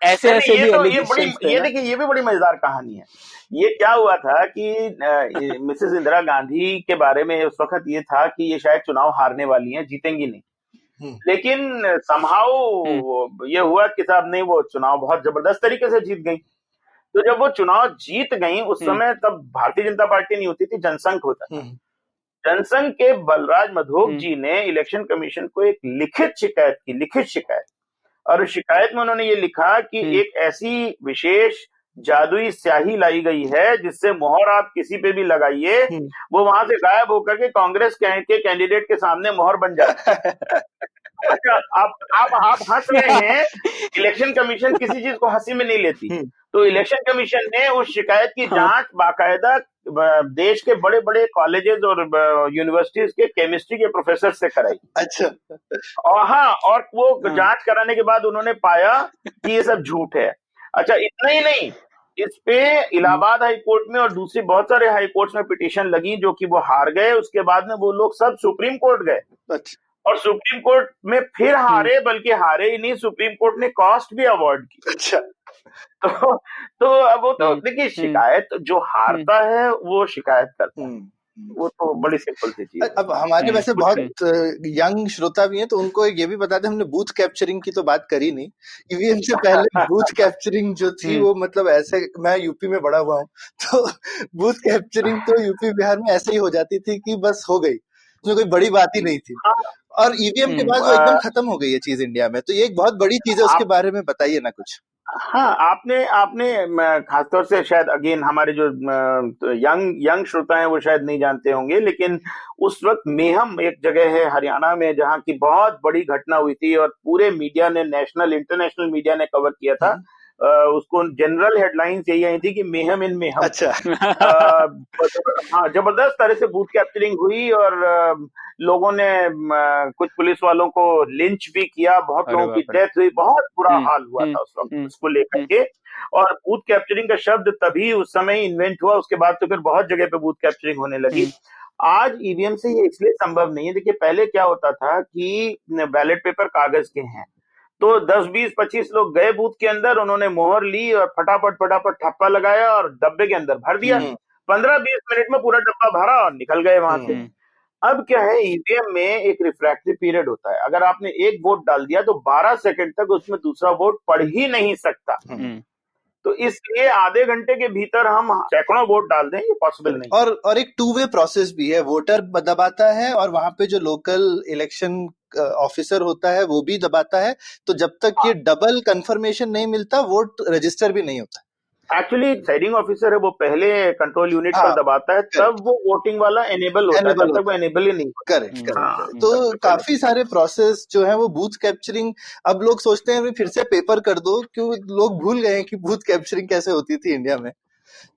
ऐसे भी एलिगेशंस थे। ये देखिए, ये भी बड़ी मजेदार कहानी है। ये क्या हुआ था कि मिसेस इंदिरा गांधी के बारे में उस वक्त ये था कि ये शायद चुनाव हारने वाली हैं, जीतेंगी नहीं। लेकिन समहाउ ये हुआ कि साहब नहीं, वो चुनाव बहुत जबरदस्त तरीके से जीत गई। तो जब वो चुनाव जीत गई उस समय तब भारतीय जनता पार्टी नहीं होती थी, जनसंघ होता था। जनसंघ के बलराज मधोक जी ने इलेक्शन कमीशन को एक लिखित शिकायत, और शिकायत में उन्होंने ये लिखा कि एक ऐसी विशेष जादुई स्याही लाई गई है जिससे मोहर आप किसी पे भी लगाइए वो वहां से गायब होकर के कांग्रेस के कैंडिडेट के सामने मोहर बन जाता है। अच्छा, आप हंस रहे हैं। इलेक्शन कमीशन किसी चीज को हंसी में नहीं लेती। तो इलेक्शन कमीशन ने उस शिकायत की जांच बाकायदा देश के बड़े बड़े कॉलेजेस और यूनिवर्सिटीज के केमिस्ट्री के प्रोफेसर से कराई। अच्छा। और हाँ, और वो जांच कराने के बाद उन्होंने पाया कि ये सब झूठ है। अच्छा, इतना ही नहीं, इस पे इलाहाबाद हाई कोर्ट में और दूसरी बहुत सारे हाई कोर्ट्स में पिटीशन लगी जो कि वो हार गए। उसके बाद में वो लोग सब सुप्रीम कोर्ट गए। अच्छा। और सुप्रीम कोर्ट में फिर हारे, बल्कि हारे ही नहीं, सुप्रीम कोर्ट ने कॉस्ट भी अवार्ड की। अच्छा। तो अब वो तो देखिए, शिकायत जो हारता है वो शिकायत करता है, वो तो बड़ी सिंपल सी चीज। अब हमारे वैसे बहुत यंग श्रोता भी हैं तो उनको ये भी बता दें, हमने बूथ कैप्चरिंग की तो बात करी नहीं। ईवीएम से पहले बूथ कैप्चरिंग जो थी वो मतलब ऐसे, मैं यूपी में बड़ा हुआ हूँ तो बूथ कैप्चरिंग तो यूपी बिहार में ऐसे ही हो जाती थी कि बस हो गई, उसमें कोई बड़ी बात ही नहीं थी। और ईवीएम के बाद वो एकदम खत्म हो गई है चीज इंडिया में, तो ये एक बहुत बड़ी चीज है, उसके बारे में बताइए ना कुछ। हाँ, आपने खासतौर से शायद अगेन हमारे जो यंग श्रोता हैं वो शायद नहीं जानते होंगे, लेकिन उस वक्त मेहम एक जगह है हरियाणा में जहाँ की बहुत बड़ी घटना हुई थी और पूरे मीडिया ने, नेशनल इंटरनेशनल मीडिया ने कवर किया था। उसको जनरल हेडलाइंस यही आई थी कि मेहम इन मेहम। अच्छा। हाँ, जबरदस्त तरह से बूथ कैप्चरिंग हुई और लोगों ने कुछ पुलिस वालों को लिंच भी किया, बहुत लोगों की डेथ हुई, बहुत बुरा हाल हुआ था उस वक्त उसको लेकर के। और बूथ कैप्चरिंग का शब्द तभी उस समय इन्वेंट हुआ, उसके बाद तो फिर बहुत जगह पे बूथ कैप्चरिंग होने लगी। आज ईवीएम से ये इसलिए संभव नहीं है। देखिए, पहले क्या होता था कि बैलेट पेपर कागज के हैं, तो 10, 20, 25 लोग गए बूथ के अंदर, उन्होंने मोहर ली और फटाफट ठप्पा लगाया और डब्बे के अंदर भर दिया। 15-20 मिनट में पूरा डब्बा भरा और निकल गए वहां से। अब क्या है, ईवीएम में एक रिफ्रैक्टिव पीरियड होता है। अगर आपने एक वोट डाल दिया तो 12 सेकंड तक उसमें दूसरा वोट पढ़ ही नहीं सकता। तो इसलिए आधे घंटे के भीतर हम सैकड़ों वोट डाल दें, ये पॉसिबल नहीं। और एक 2 वे प्रोसेस भी है, वोटर दबाता है और वहां पे जो लोकल इलेक्शन ऑफिसर होता है वो भी दबाता है। तो जब तक ये डबल कंफर्मेशन नहीं मिलता वोट रजिस्टर भी नहीं होता। एक्चुअली साइडिंग ऑफिसर है वो पहले कंट्रोल यूनिट पर दबाता है, तब वो वोटिंग वाला एनेबल होता है, तब तक वो एनेबल ही नहीं। करेक्ट। तो काफी सारे प्रोसेस जो है वो बूथ कैप्चरिंग, अब लोग सोचते हैं फिर से पेपर कर दो, क्यों लोग भूल गए हैं कि बूथ कैप्चरिंग कैसे होती थी इंडिया में।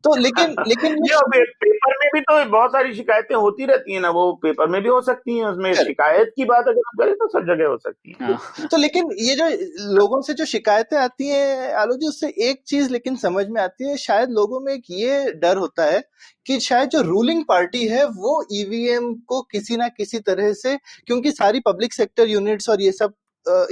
तो लेकिन पेपर में भी तो बहुत सारी शिकायतें होती रहती हैं ना, वो पेपर में भी हो सकती हैं। उसमें शिकायत की बात अगर आप करें तो सब जगह हो सकती है। तो लेकिन ये जो लोगों से जो शिकायतें आती हैं आलोक जी, उससे एक चीज लेकिन समझ में आती है, शायद लोगों में एक ये डर होता है कि शायद जो रूलिंग पार्टी है वो ईवीएम को किसी ना किसी तरह से, क्योंकि सारी पब्लिक सेक्टर यूनिट्स और ये सब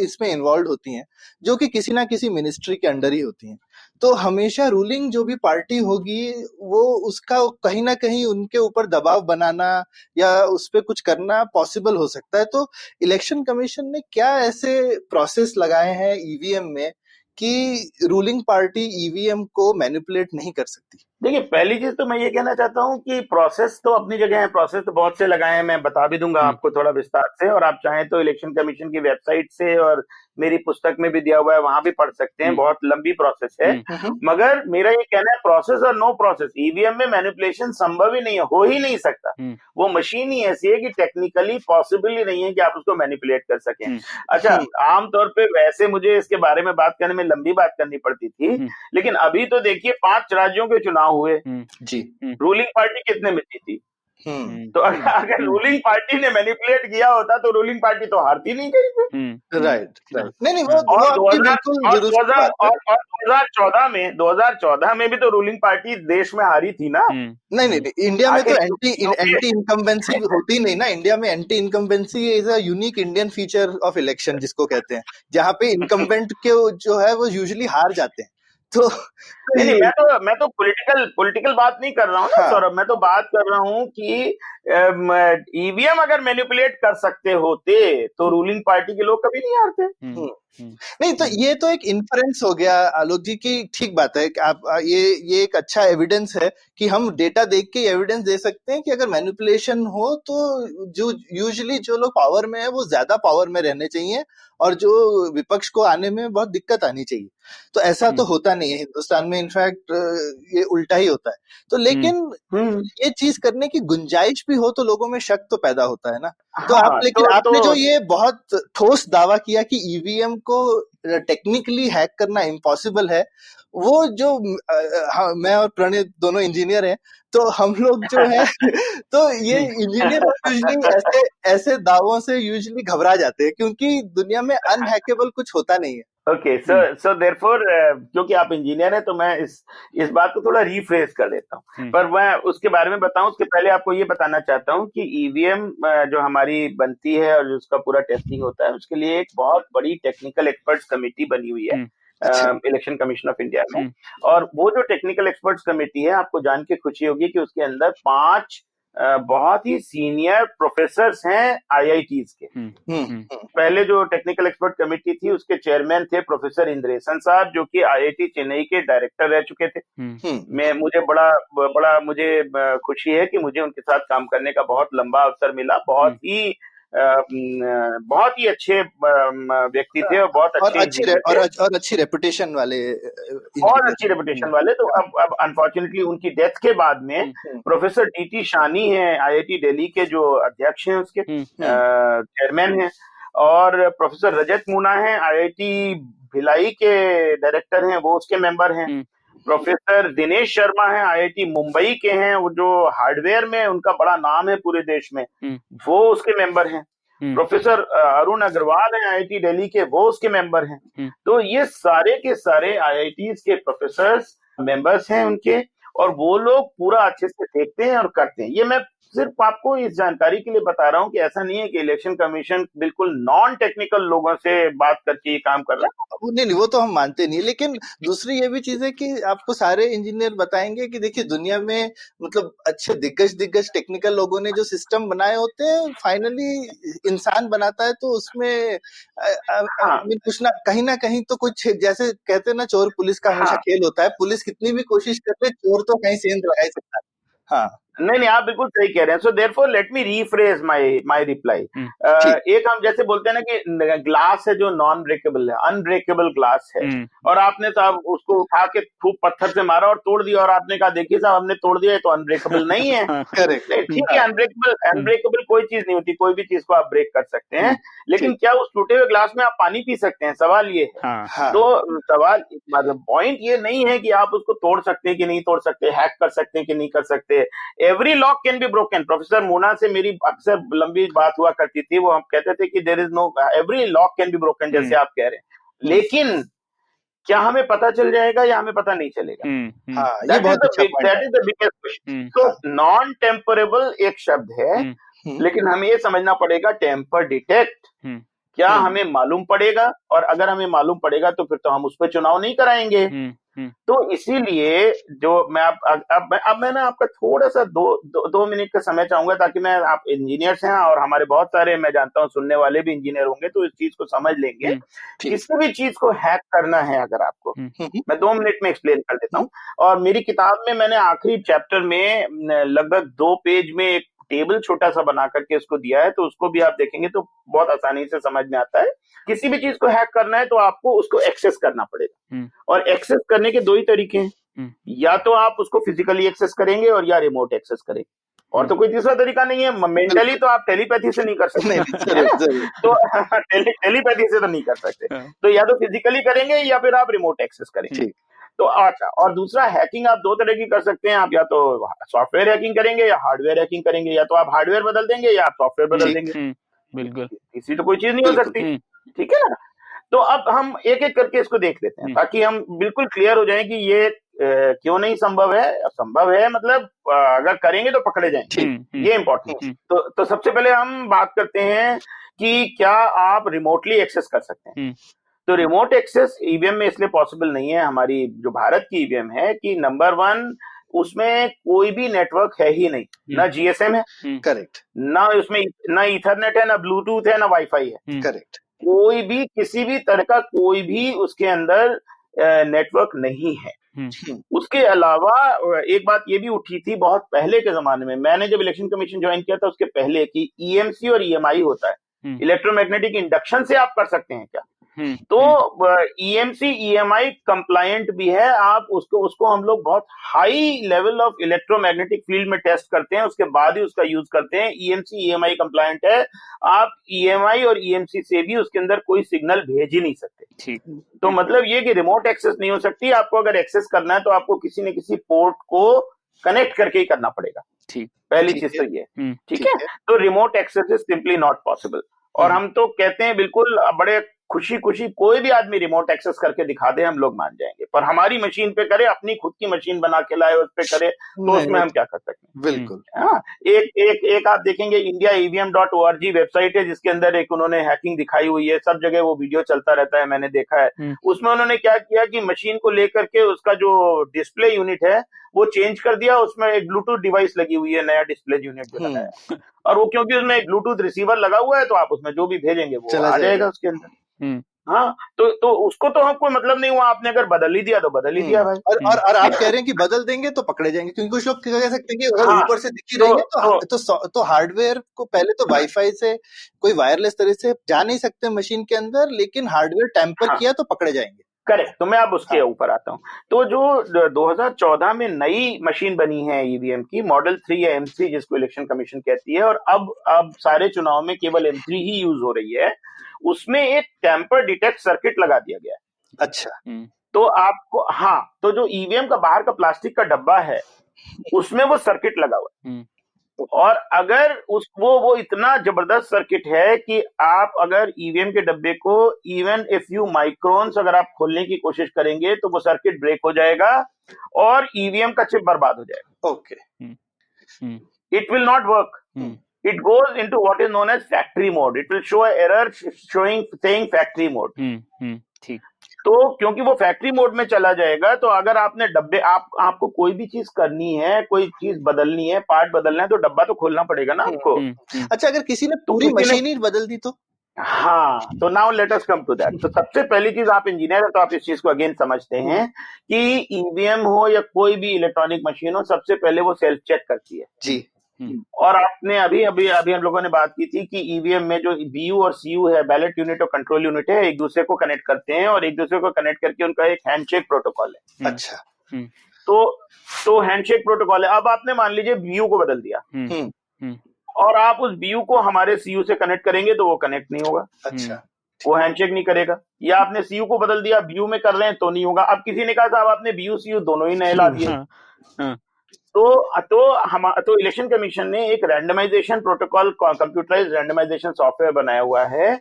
इसमें इन्वॉल्व होती हैं जो कि किसी ना किसी मिनिस्ट्री के अंडर ही होती हैं, तो हमेशा रूलिंग जो भी पार्टी होगी वो उसका कहीं ना कहीं उनके ऊपर दबाव बनाना या उस पर कुछ करना पॉसिबल हो सकता है। तो इलेक्शन कमीशन ने क्या ऐसे प्रोसेस लगाए हैं ईवीएम में कि रूलिंग पार्टी ईवीएम को मैनिपुलेट नहीं कर सकती? देखिए, पहली चीज तो मैं ये कहना चाहता हूँ कि प्रोसेस तो अपनी जगह है, प्रोसेस तो बहुत से लगाए हैं, मैं बता भी दूंगा आपको थोड़ा विस्तार से, और आप चाहें तो इलेक्शन कमीशन की वेबसाइट से और मेरी पुस्तक में भी दिया हुआ है, वहां भी पढ़ सकते हैं, बहुत लंबी प्रोसेस है। मगर मेरा ये कहना है, प्रोसेस और नो प्रोसेस, ईवीएम में मैनिपुलेशन संभव ही नहीं है, हो ही नहीं सकता। वो मशीन ही ऐसी है कि टेक्निकली पॉसिबल ही नहीं है कि आप उसको मैनिपुलेट कर सकें। अच्छा, आमतौर पे वैसे मुझे इसके बारे में बात करने में लंबी बात करनी पड़ती थी, लेकिन अभी तो देखिए 5 राज्यों के चुनाव हुए जी, रूलिंग पार्टी कितने में जीती? तो अगर रूलिंग पार्टी ने मैनिपुलेट किया होता तो रूलिंग पार्टी तो हारती नहीं कहीं। राइट। नहीं, वो आपकी बिल्कुल दुरुस्त बात है। और 2014 में भी तो रूलिंग पार्टी देश में हारी थी ना। नहीं, इंडिया में तो एंटी इनकम्बेंसी होती नहीं ना। इंडिया में anti incumbency is a unique Indian feature of election जिसको कहते हैं, जहाँ पे इनकम्बेंट के जो है वो यूजुअली हार जाते हैं। तो नहीं, मैं तो पॉलिटिकल बात नहीं कर रहा हूँ ना सौरभ, मैं तो बात कर रहा हूँ कि ईवीएम अगर मैनिपुलेट कर सकते होते तो रूलिंग पार्टी के लोग कभी नहीं हारते। नहीं, तो ये तो एक इन्फरेंस हो गया आलोक जी की, ठीक बात है कि आप ये एक अच्छा एविडेंस है कि हम डेटा देख के एविडेंस दे सकते हैं कि अगर मैनिपुलेशन हो तो जो यूजुअली जो लोग पावर में है वो ज्यादा पावर में रहने चाहिए और जो विपक्ष को आने में बहुत दिक्कत आनी चाहिए। तो ऐसा तो होता नहीं है हिंदुस्तान में, इनफैक्ट ये उल्टा ही होता है। तो लेकिन ये चीज करने की गुंजाइश भी हो तो लोगों में शक तो पैदा होता है ना। तो आपने जो ये बहुत ठोस दावा किया कि ईवीएम को टेक्निकली हैक करना इम्पॉसिबल है, वो जो मैं और प्रणीत दोनों इंजीनियर हैं, तो हम लोग जो है तो ये इंजीनियर यूजुअली ऐसे दावों से यूजुअली घबरा जाते हैं क्योंकि दुनिया में अनहैकेबल कुछ होता नहीं है। ओके, सो देयरफॉर क्योंकि आप इंजीनियर हैं तो मैं इस बात को थोड़ा रीफ्रेज कर देता हूँ, पर मैं उसके बारे में बताऊं उसके पहले आपको ये बताना चाहता हूँ कि ईवीएम जो हमारी बनती है और उसका पूरा टेस्टिंग होता है, उसके लिए एक बहुत बड़ी टेक्निकल एक्सपर्ट्स कमेटी बनी हुई है इलेक्शन कमीशन ऑफ इंडिया में। और वो जो टेक्निकल एक्सपर्ट्स कमेटी है, आपको जान के खुशी होगी कि उसके अंदर 5 बहुत ही सीनियर प्रोफेसर हैं आईआईटीज के। पहले जो टेक्निकल एक्सपर्ट कमेटी थी उसके चेयरमैन थे प्रोफेसर इंद्रेसन साहब, जो कि आईआईटी चेन्नई के डायरेक्टर रह चुके थे। मुझे बड़ा मुझे खुशी है कि मुझे उनके साथ काम करने का बहुत लंबा अवसर मिला। बहुत ही अच्छे व्यक्ति थे और बहुत अच्छी रेपुटेशन वाले, बहुत अच्छी रेपुटेशन वाले। तो अब अनफॉर्चुनेटली उनकी डेथ के बाद में प्रोफेसर डीटी शानी है, आईआईटी दिल्ली के जो अध्यक्ष हैं, उसके चेयरमैन हैं, और प्रोफेसर रजत मूना है, आईआईटी भिलाई के डायरेक्टर हैं, वो उसके मेंबर हैं। प्रोफेसर दिनेश शर्मा है, आईआईटी मुंबई के हैं, वो जो हार्डवेयर में उनका बड़ा नाम है पूरे देश में, वो उसके मेंबर हैं। प्रोफेसर अरुण अग्रवाल हैं आईआईटी दिल्ली के, वो उसके मेंबर हैं। तो ये सारे के सारे आईआईटीज के प्रोफेसर मेंबर्स हैं उनके, और वो लोग पूरा अच्छे से देखते हैं और करते हैं। ये मैं सिर्फ आपको इस जानकारी के लिए बता रहा हूँ कि ऐसा नहीं है कि इलेक्शन कमीशन बिल्कुल नॉन टेक्निकल लोगों से बात करके ये काम कर रहा है। नहीं, वो तो हम मानते नहीं, लेकिन दूसरी ये भी चीज है कि आपको सारे इंजीनियर बताएंगे कि देखिए दुनिया में मतलब अच्छे दिग्गज टेक्निकल लोगों ने जो सिस्टम बनाए होते हैं, फाइनली इंसान बनाता है तो उसमें कुछ ना कहीं तो कुछ, जैसे कहते हैं ना चोर पुलिस का हमेशा खेल होता है, पुलिस कितनी भी कोशिश करते चोर तो कहीं सेंध लगा ही सकता है। हाँ, नहीं, आप बिल्कुल सही कह रहे हैं। So therefore let me rephrase my reply. एक हम जैसे बोलते हैं ना कि ग्लास है जो नॉन ब्रेकेबल है, अनब्रेकेबल ग्लास है, और आपने साहब उसको उठा के खूब पत्थर से मारा और तोड़ दिया, और आपने कहा देखिए साहब हमने तोड़ दिया, तो अनब्रेकेबल नहीं है। ठीक है, अनब्रेकेबल कोई चीज नहीं होती, कोई भी चीज को आप ब्रेक कर सकते हैं, लेकिन क्या उस टूटे हुए ग्लास में आप पानी पी सकते हैं? सवाल ये है। तो सवाल पॉइंट ये नहीं है कि आप उसको तोड़ सकते हैं कि नहीं तोड़ सकते, हैक कर सकते हैं कि नहीं कर सकते। Every lock can be broken. Professor Muna से मेरी अक्सर लंबी बात हुआ करती थी, वो हम कहते थे कि there is no every lock can be broken, जैसे आप कह रहे हैं, लेकिन क्या हमें पता चल जाएगा या हमें पता नहीं चलेगा? That is the biggest question. तो नॉन टेम्परेबल एक शब्द है, लेकिन हमें ये समझना पड़ेगा टेम्पर डिटेक्ट क्या हमें मालूम पड़ेगा, और अगर हमें मालूम पड़ेगा तो फिर तो हम उस पर चुनाव नहीं कराएंगे। तो इसीलिए जो मैं अब मैं ना आपका थोड़ा सा दो मिनट का समय चाहूंगा, ताकि मैं, आप इंजीनियर्स हैं और हमारे बहुत सारे, मैं जानता हूँ सुनने वाले भी इंजीनियर होंगे, तो इस चीज को समझ लेंगे। किसी भी चीज को हैक करना है अगर आपको, मैं 2 मिनट में एक्सप्लेन कर देता हूँ। और मेरी किताब में मैंने आखिरी चैप्टर में लगभग 2 पेज में एक टेबल छोटा सा बना करके उसको दिया है, तो उसको भी आप देखेंगे तो बहुत आसानी से समझ में आता है। किसी भी चीज को हैक करना है तो आपको उसको एक्सेस करना पड़ेगा, और एक्सेस करने के 2 ही तरीके हैं, या तो आप उसको फिजिकली एक्सेस करेंगे और या रिमोट एक्सेस करेंगे, और तो कोई तीसरा तरीका नहीं है। मेंटली तो आप टेलीपैथी से नहीं कर सकते, है ना? तो टेलीपैथी से तो नहीं कर सकते, तो या तो फिजिकली करेंगे या फिर आप रिमोट एक्सेस करेंगे। तो अच्छा, और दूसरा हैकिंग आप 2 तरह की कर सकते हैं, आप या तो सॉफ्टवेयर हैकिंग करेंगे या हार्डवेयर हैकिंग करेंगे, या तो आप हार्डवेयर बदल देंगे या आप सॉफ्टवेयर बदल देंगे। बिल्कुल, इसी तो कोई चीज नहीं हो सकती, ठीक है ना? तो अब हम एक एक करके इसको देख लेते हैं, ताकि हम बिल्कुल क्लियर हो जाएं कि ये क्यों नहीं संभव है। संभव है मतलब अगर करेंगे तो पकड़े जाएंगे, ये इंपॉर्टेंट। तो सबसे पहले हम बात करते हैं कि क्या आप रिमोटली एक्सेस कर सकते हैं। तो रिमोट एक्सेस ईवीएम में इसलिए पॉसिबल नहीं है, हमारी जो भारत की ईवीएम है, कि नंबर 1 उसमें कोई भी नेटवर्क है ही नहीं, ना जीएसएम है, करेक्ट, ना उसमें ना ईथरनेट है, ना ब्लूटूथ है, ना वाईफाई है, करेक्ट। कोई भी किसी भी तरह का कोई भी उसके अंदर नेटवर्क नहीं है। उसके अलावा एक बात ये भी उठी थी बहुत पहले के जमाने में, मैंने जब इलेक्शन कमीशन ज्वाइन किया था उसके पहले, कि ईएमसी और ईएमआई होता है, इलेक्ट्रोमैग्नेटिक इंडक्शन से आप कर सकते हैं क्या? तो ईएमसी ईएमआई कंप्लायंट भी है, आप उसको हम लोग बहुत high level of electromagnetic field में टेस्ट करते हैं, उसके बाद ही उसका यूज करते हैं। ईएमसी ईएमआई कंप्लायंट है, आप ईएमआई और ईएमसी से भी उसके अंदर कोई सिग्नल भेज ही नहीं सकते। ठीक, तो मतलब ये कि रिमोट एक्सेस नहीं हो सकती। आपको अगर एक्सेस करना है तो आपको किसी न किसी पोर्ट को कनेक्ट करके ही करना पड़ेगा। ठीक, पहली चीज तो ये, ठीक है। तो remote access is simply not possible. और हम तो कहते हैं बिल्कुल बड़े खुशी कोई भी आदमी रिमोट एक्सेस करके दिखा दे, हम लोग मान जाएंगे, पर हमारी मशीन पे करे, अपनी खुद की मशीन बना के लाए उस पे करे, तो उसमें हम क्या कर सकते हैं? बिल्कुल। हाँ, एक आप देखेंगे indiaevm.org वेबसाइट है, जिसके अंदर एक उन्होंने हैकिंग दिखाई हुई है, सब जगह वो वीडियो चलता रहता है, मैंने देखा है। उसमें उन्होंने क्या किया कि मशीन को लेकर के उसका जो डिस्प्ले यूनिट है वो चेंज कर दिया, उसमें एक ब्लूटूथ डिवाइस लगी हुई है, नया डिस्प्ले यूनिट जो लगाया, और वो क्योंकि उसमें एक ब्लूटूथ रिसीवर लगा हुआ है, तो आप उसमें जो भी भेजेंगे वो आ जाएगा उसके अंदर। हाँ, तो उसको तो हमको मतलब नहीं हुआ, आपने अगर बदल ही दिया तो बदल ही दिया भाई। और आप कह रहे हैं कि बदल देंगे तो पकड़े जाएंगे, क्योंकि कुछ लोग कह सकते हैं कि अगर ऊपर से दिख ही रहेंगे तो हार्डवेयर को पहले तो वाईफाई से कोई वायरलेस तरह से जा नहीं सकते मशीन के अंदर, लेकिन हार्डवेयर टेम्पर किया तो पकड़े जाएंगे। करेक्ट। तो मैं अब उसके ऊपर आता हूँ। तो जो 2014 में नई मशीन बनी है ईवीएम की, मॉडल 3 या M3 जिसको इलेक्शन कमीशन कहती है, और अब सारे चुनाव में केवल M3 ही यूज हो रही है, उसमें एक टेम्पर डिटेक्ट सर्किट लगा दिया गया है। अच्छा। तो आपको, हाँ, तो जो ईवीएम का बाहर का प्लास्टिक का डब्बा है उसमें वो सर्किट लगा हुआ है, और अगर वो इतना जबरदस्त सर्किट है कि आप अगर ईवीएम के डब्बे को इवन ए फ्यू माइक्रोन्स अगर आप खोलने की कोशिश करेंगे तो वो सर्किट ब्रेक हो जाएगा और ईवीएम का चिप बर्बाद हो जाएगा। Okay, it will not work. It goes into what is known as factory mode. It will show an error saying factory mode. ठीक। तो क्योंकि वो फैक्ट्री मोड में चला जाएगा, तो अगर आपने डब्बे आपको कोई भी चीज करनी है, कोई चीज बदलनी है, पार्ट बदलना है, तो डब्बा तो खोलना पड़ेगा ना आपको। अच्छा, अगर किसी ने पूरी मशीन ही बदल दी तो? हाँ, तो now let us come to that. तो सबसे पहली चीज, आप इंजीनियर है तो आप इस चीज को अगेन समझते हैं कि ईवीएम हो या कोई भी इलेक्ट्रॉनिक मशीन हो, सबसे पहले वो सेल्फ चेक करती है। जी। और आपने अभी हम लोगों ने बात की थी कि ईवीएम में जो बीयू और सीयू है, बैलेट यूनिट और कंट्रोल यूनिट है, एक दूसरे को कनेक्ट करते हैं, और एक दूसरे को कनेक्ट करके उनका एक हैंडशेक प्रोटोकॉल है। अच्छा। तो हैंडशेक प्रोटोकॉल है। अब आपने मान लीजिए बीयू को बदल दिया, और आप उस बीयू को हमारे सीयू से कनेक्ट करेंगे तो वो कनेक्ट नहीं होगा। अच्छा, वो हैंडशेक नहीं करेगा। या आपने सीयू को बदल दिया, बीयू में कर रहे हैं तो नहीं होगा। अब किसी ने कहा साहब आपने बीयू सीयू दोनों ही नए ला दिए, तो इलेक्शन कमीशन ने एक randomisation protocol, computerised randomisation software बनाया हुआ है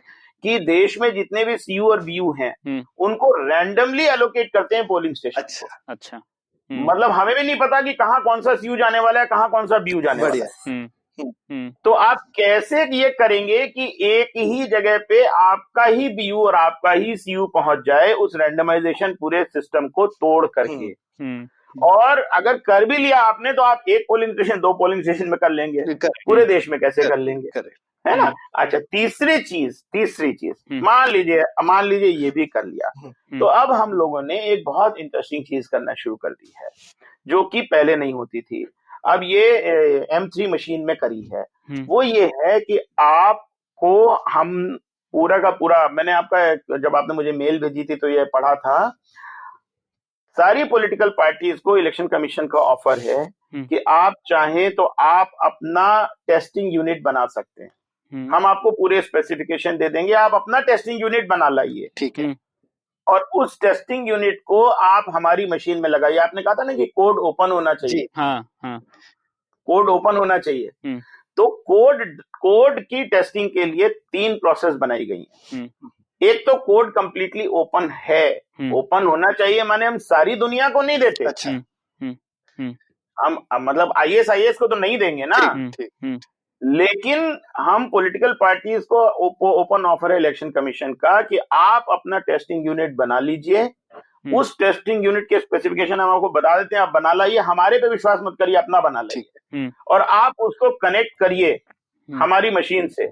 कि देश में जितने भी सीयू और बीयू हैं उनको रैंडमली एलोकेट करते हैं पोलिंग स्टेशन। अच्छा। मतलब हमें भी नहीं पता कि कहाँ कौन सा सीयू जाने वाला है, कहाँ कौन सा बीयू जाने वाला है। तो आप कैसे ये करेंगे कि एक ही जगह पे आपका ही बीयू और आपका ही सीयू पहुंच जाए उस रैंडमाइजेशन पूरे सिस्टम को तोड़ करके। और अगर कर भी लिया आपने तो आप एक पोलिंग स्टेशन 2 पोलिंग स्टेशन में कर लेंगे, पूरे देश में कैसे कर लेंगे, है ना। अच्छा, तीसरी चीज मान लीजिए ये भी कर लिया, तो अब हम लोगों ने एक बहुत इंटरेस्टिंग चीज करना शुरू कर दी है जो कि पहले नहीं होती थी, अब ये M3 मशीन में करी है। वो ये है कि आपको हम पूरा का पूरा, मैंने आपका जब आपने मुझे मेल भेजी थी तो ये पढ़ा था, सारी पॉलिटिकल पार्टीज को इलेक्शन कमीशन का ऑफर है कि आप चाहें तो आप अपना टेस्टिंग यूनिट बना सकते हैं, हम आपको पूरे स्पेसिफिकेशन दे देंगे, आप अपना टेस्टिंग यूनिट बना लाइए, ठीक है, और उस टेस्टिंग यूनिट को आप हमारी मशीन में लगाइए। आपने कहा था ना कि कोड ओपन होना चाहिए, कोड ओपन होना चाहिए, तो कोड की टेस्टिंग के लिए 3 प्रोसेस बनाई गई हैं। एक तो कोड कंप्लीटली ओपन है, ओपन होना चाहिए माने हम सारी दुनिया को नहीं देते, अच्छा, हम मतलब IAS को तो नहीं देंगे ना, लेकिन हम पॉलिटिकल पार्टीज को ओपन ऑफर है इलेक्शन कमीशन का कि आप अपना टेस्टिंग यूनिट बना लीजिए, उस टेस्टिंग यूनिट के स्पेसिफिकेशन हम आपको बता देते हैं, आप बना लाइए, हमारे पे विश्वास मत करिए, अपना बना लाइए, और आप उसको कनेक्ट करिए हमारी मशीन से,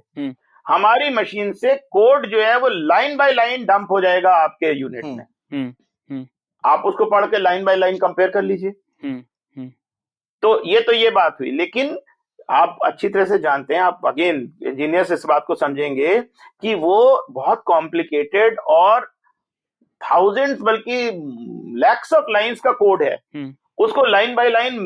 हमारी मशीन से कोड जो है वो लाइन बाय लाइन डंप हो जाएगा आपके यूनिट में, आप उसको पढ़ के लाइन बाय लाइन कंपेयर कर लीजिए। तो ये बात हुई, लेकिन आप अच्छी तरह से जानते हैं, आप अगेन इंजीनियर्स इस बात को समझेंगे कि वो बहुत कॉम्प्लिकेटेड और थाउजेंड्स बल्कि लैक्स ऑफ लाइंस का कोड है, उसको लाइन बाय लाइन